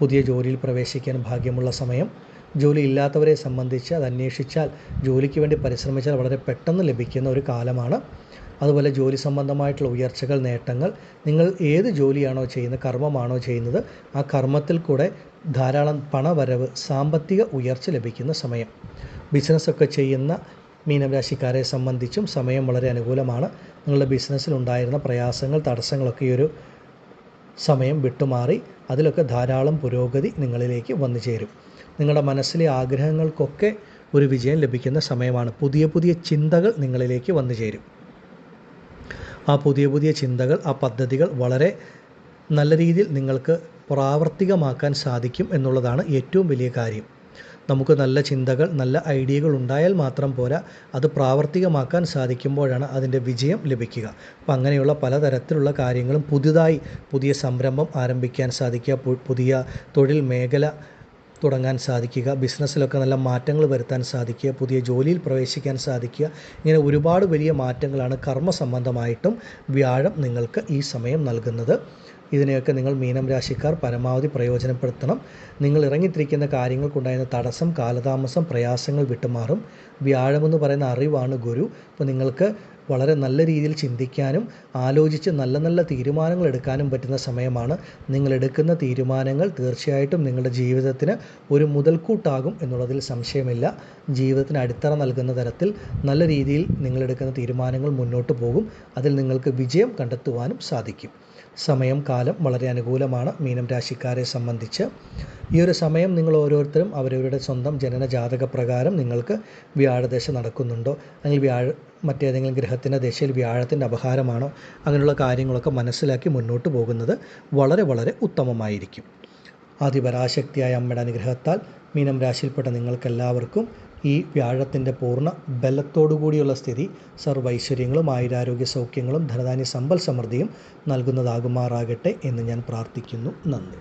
പുതിയ ജോലിയിൽ പ്രവേശിക്കാൻ ഭാഗ്യമുള്ള സമയം. ജോലി ഇല്ലാത്തവരെ സംബന്ധിച്ച് അത് അന്വേഷിച്ചാൽ, ജോലിക്ക് വേണ്ടി പരിശ്രമിച്ചാൽ വളരെ പെട്ടെന്ന് ലഭിക്കുന്ന ഒരു കാലമാണ്. അതുപോലെ ജോലി സംബന്ധമായിട്ടുള്ള ഉയർച്ചകൾ, നേട്ടങ്ങൾ, നിങ്ങൾ ഏത് ജോലിയാണോ ചെയ്യുന്നത്, കർമ്മമാണോ ചെയ്യുന്നത്, ആ കർമ്മത്തിൽ കൂടെ ധാരാളം പണവരവ്, സാമ്പത്തിക ഉയർച്ച ലഭിക്കുന്ന സമയം. ബിസിനസ്സൊക്കെ ചെയ്യുന്ന മീനം രാശിക്കാരെ സംബന്ധിച്ചും സമയം വളരെ അനുകൂലമാണ്. നിങ്ങളുടെ ബിസിനസ്സിലുണ്ടായിരുന്ന പ്രയാസങ്ങൾ, തടസ്സങ്ങളൊക്കെ ഈ ഒരു സമയം വിട്ടുമാറി അതിലൊക്കെ ധാരാളം പുരോഗതി നിങ്ങളിലേക്ക് വന്നു ചേരും. നിങ്ങളുടെ മനസ്സിലെ ആഗ്രഹങ്ങൾക്കൊക്കെ ഒരു വിജയം ലഭിക്കുന്ന സമയമാണ്. പുതിയ പുതിയ ചിന്തകൾ നിങ്ങളിലേക്ക് വന്നു ചേരും. ആ പുതിയ പുതിയ ചിന്തകൾ, ആ പദ്ധതികൾ വളരെ നല്ല രീതിയിൽ നിങ്ങൾക്ക് പ്രാവർത്തികമാക്കാൻ സാധിക്കും എന്നുള്ളതാണ് ഏറ്റവും വലിയ കാര്യം. നമുക്ക് നല്ല ചിന്തകൾ, നല്ല ഐഡിയകൾ ഉണ്ടായാൽ മാത്രം പോരാ, അത് പ്രാവർത്തികമാക്കാൻ സാധിക്കുമ്പോഴാണ് അതിൻ്റെ വിജയം ലഭിക്കുക. അപ്പം അങ്ങനെയുള്ള പലതരത്തിലുള്ള കാര്യങ്ങളും, പുതിയ സംരംഭം ആരംഭിക്കാൻ സാധിക്കുക, പുതിയ തൊഴിൽ മേഖല തുടങ്ങാൻ സാധിക്കുക, ബിസിനസ്സിലൊക്കെ നല്ല മാറ്റങ്ങൾ വരുത്താൻ സാധിക്കുക, പുതിയ ജോലിയിൽ പ്രവേശിക്കാൻ സാധിക്കുക. ഇങ്ങനെ ഒരുപാട് വലിയ മാറ്റങ്ങളാണ് കർമ്മ സംബന്ധമായിട്ടും വ്യാഴം നിങ്ങൾക്ക് ഈ സമയം നൽകുന്നത്. ഇതിനെയൊക്കെ നിങ്ങൾ മീനം രാശിക്കാർ പരമാവധി പ്രയോജനപ്പെടുത്തണം. നിങ്ങൾ ഇറങ്ങിത്തിരിക്കുന്ന കാര്യങ്ങൾക്കുണ്ടായിരുന്ന തടസ്സം, കാലതാമസം, പ്രയാസങ്ങൾ വിട്ടുമാറും. വ്യാഴമെന്ന് പറയുന്ന അറിവാണ് ഗുരു. അപ്പോൾ നിങ്ങൾക്ക് വളരെ നല്ല രീതിയിൽ ചിന്തിക്കാനും ആലോചിച്ച് നല്ല നല്ല തീരുമാനങ്ങൾ എടുക്കാനും പറ്റുന്ന സമയമാണ്. നിങ്ങൾ എടുക്കുന്ന തീരുമാനങ്ങൾ തീർച്ചയായിട്ടും നിങ്ങളുടെ ജീവിതത്തിന് ഒരു മുതൽക്കൂട്ടാകും എന്നുള്ളതിൽ സംശയമില്ല. ജീവിതത്തിന് അടിത്തറ നൽകുന്ന തരത്തിൽ നല്ല രീതിയിൽ നിങ്ങളെടുക്കുന്ന തീരുമാനങ്ങൾ മുന്നോട്ട് പോകും. അതിൽ നിങ്ങൾക്ക് വിജയം കണ്ടെത്തുവാനും സാധിക്കും. സമയം, കാലം വളരെ അനുകൂലമാണ് മീനം രാശിക്കാരെ സംബന്ധിച്ച്. ഈ ഒരു സമയം നിങ്ങൾ ഓരോരുത്തരും അവരവരുടെ സ്വന്തം ജനന ജാതക പ്രകാരം നിങ്ങൾക്ക് വ്യാഴദശ നടക്കുന്നുണ്ടോ, അല്ലെങ്കിൽ മറ്റേതെങ്കിലും ഗ്രഹത്തിൻ്റെ ദശയിൽ വ്യാഴത്തിൻ്റെ അപഹാരമാണോ, അങ്ങനെയുള്ള കാര്യങ്ങളൊക്കെ മനസ്സിലാക്കി മുന്നോട്ട് പോകുന്നത് വളരെ വളരെ ഉത്തമമായിരിക്കും. ആദിപരാശക്തിയായ അമ്മയുടെ അനുഗ്രഹത്താൽ മീനം രാശിയിൽപ്പെട്ട നിങ്ങൾക്കെല്ലാവർക്കും ഈ വ്യാഴത്തിൻ്റെ പൂർണ്ണ ബലത്തോടുകൂടിയുള്ള സ്ഥിതി സർവ്വൈശ്വര്യങ്ങളും ആയുരാരോഗ്യ സൗഖ്യങ്ങളും ധനധാന്യ സമ്പൽ സമൃദ്ധിയും നൽകുന്നതാകുമാറാകട്ടെ എന്ന് ഞാൻ പ്രാർത്ഥിക്കുന്നു. നന്ദി.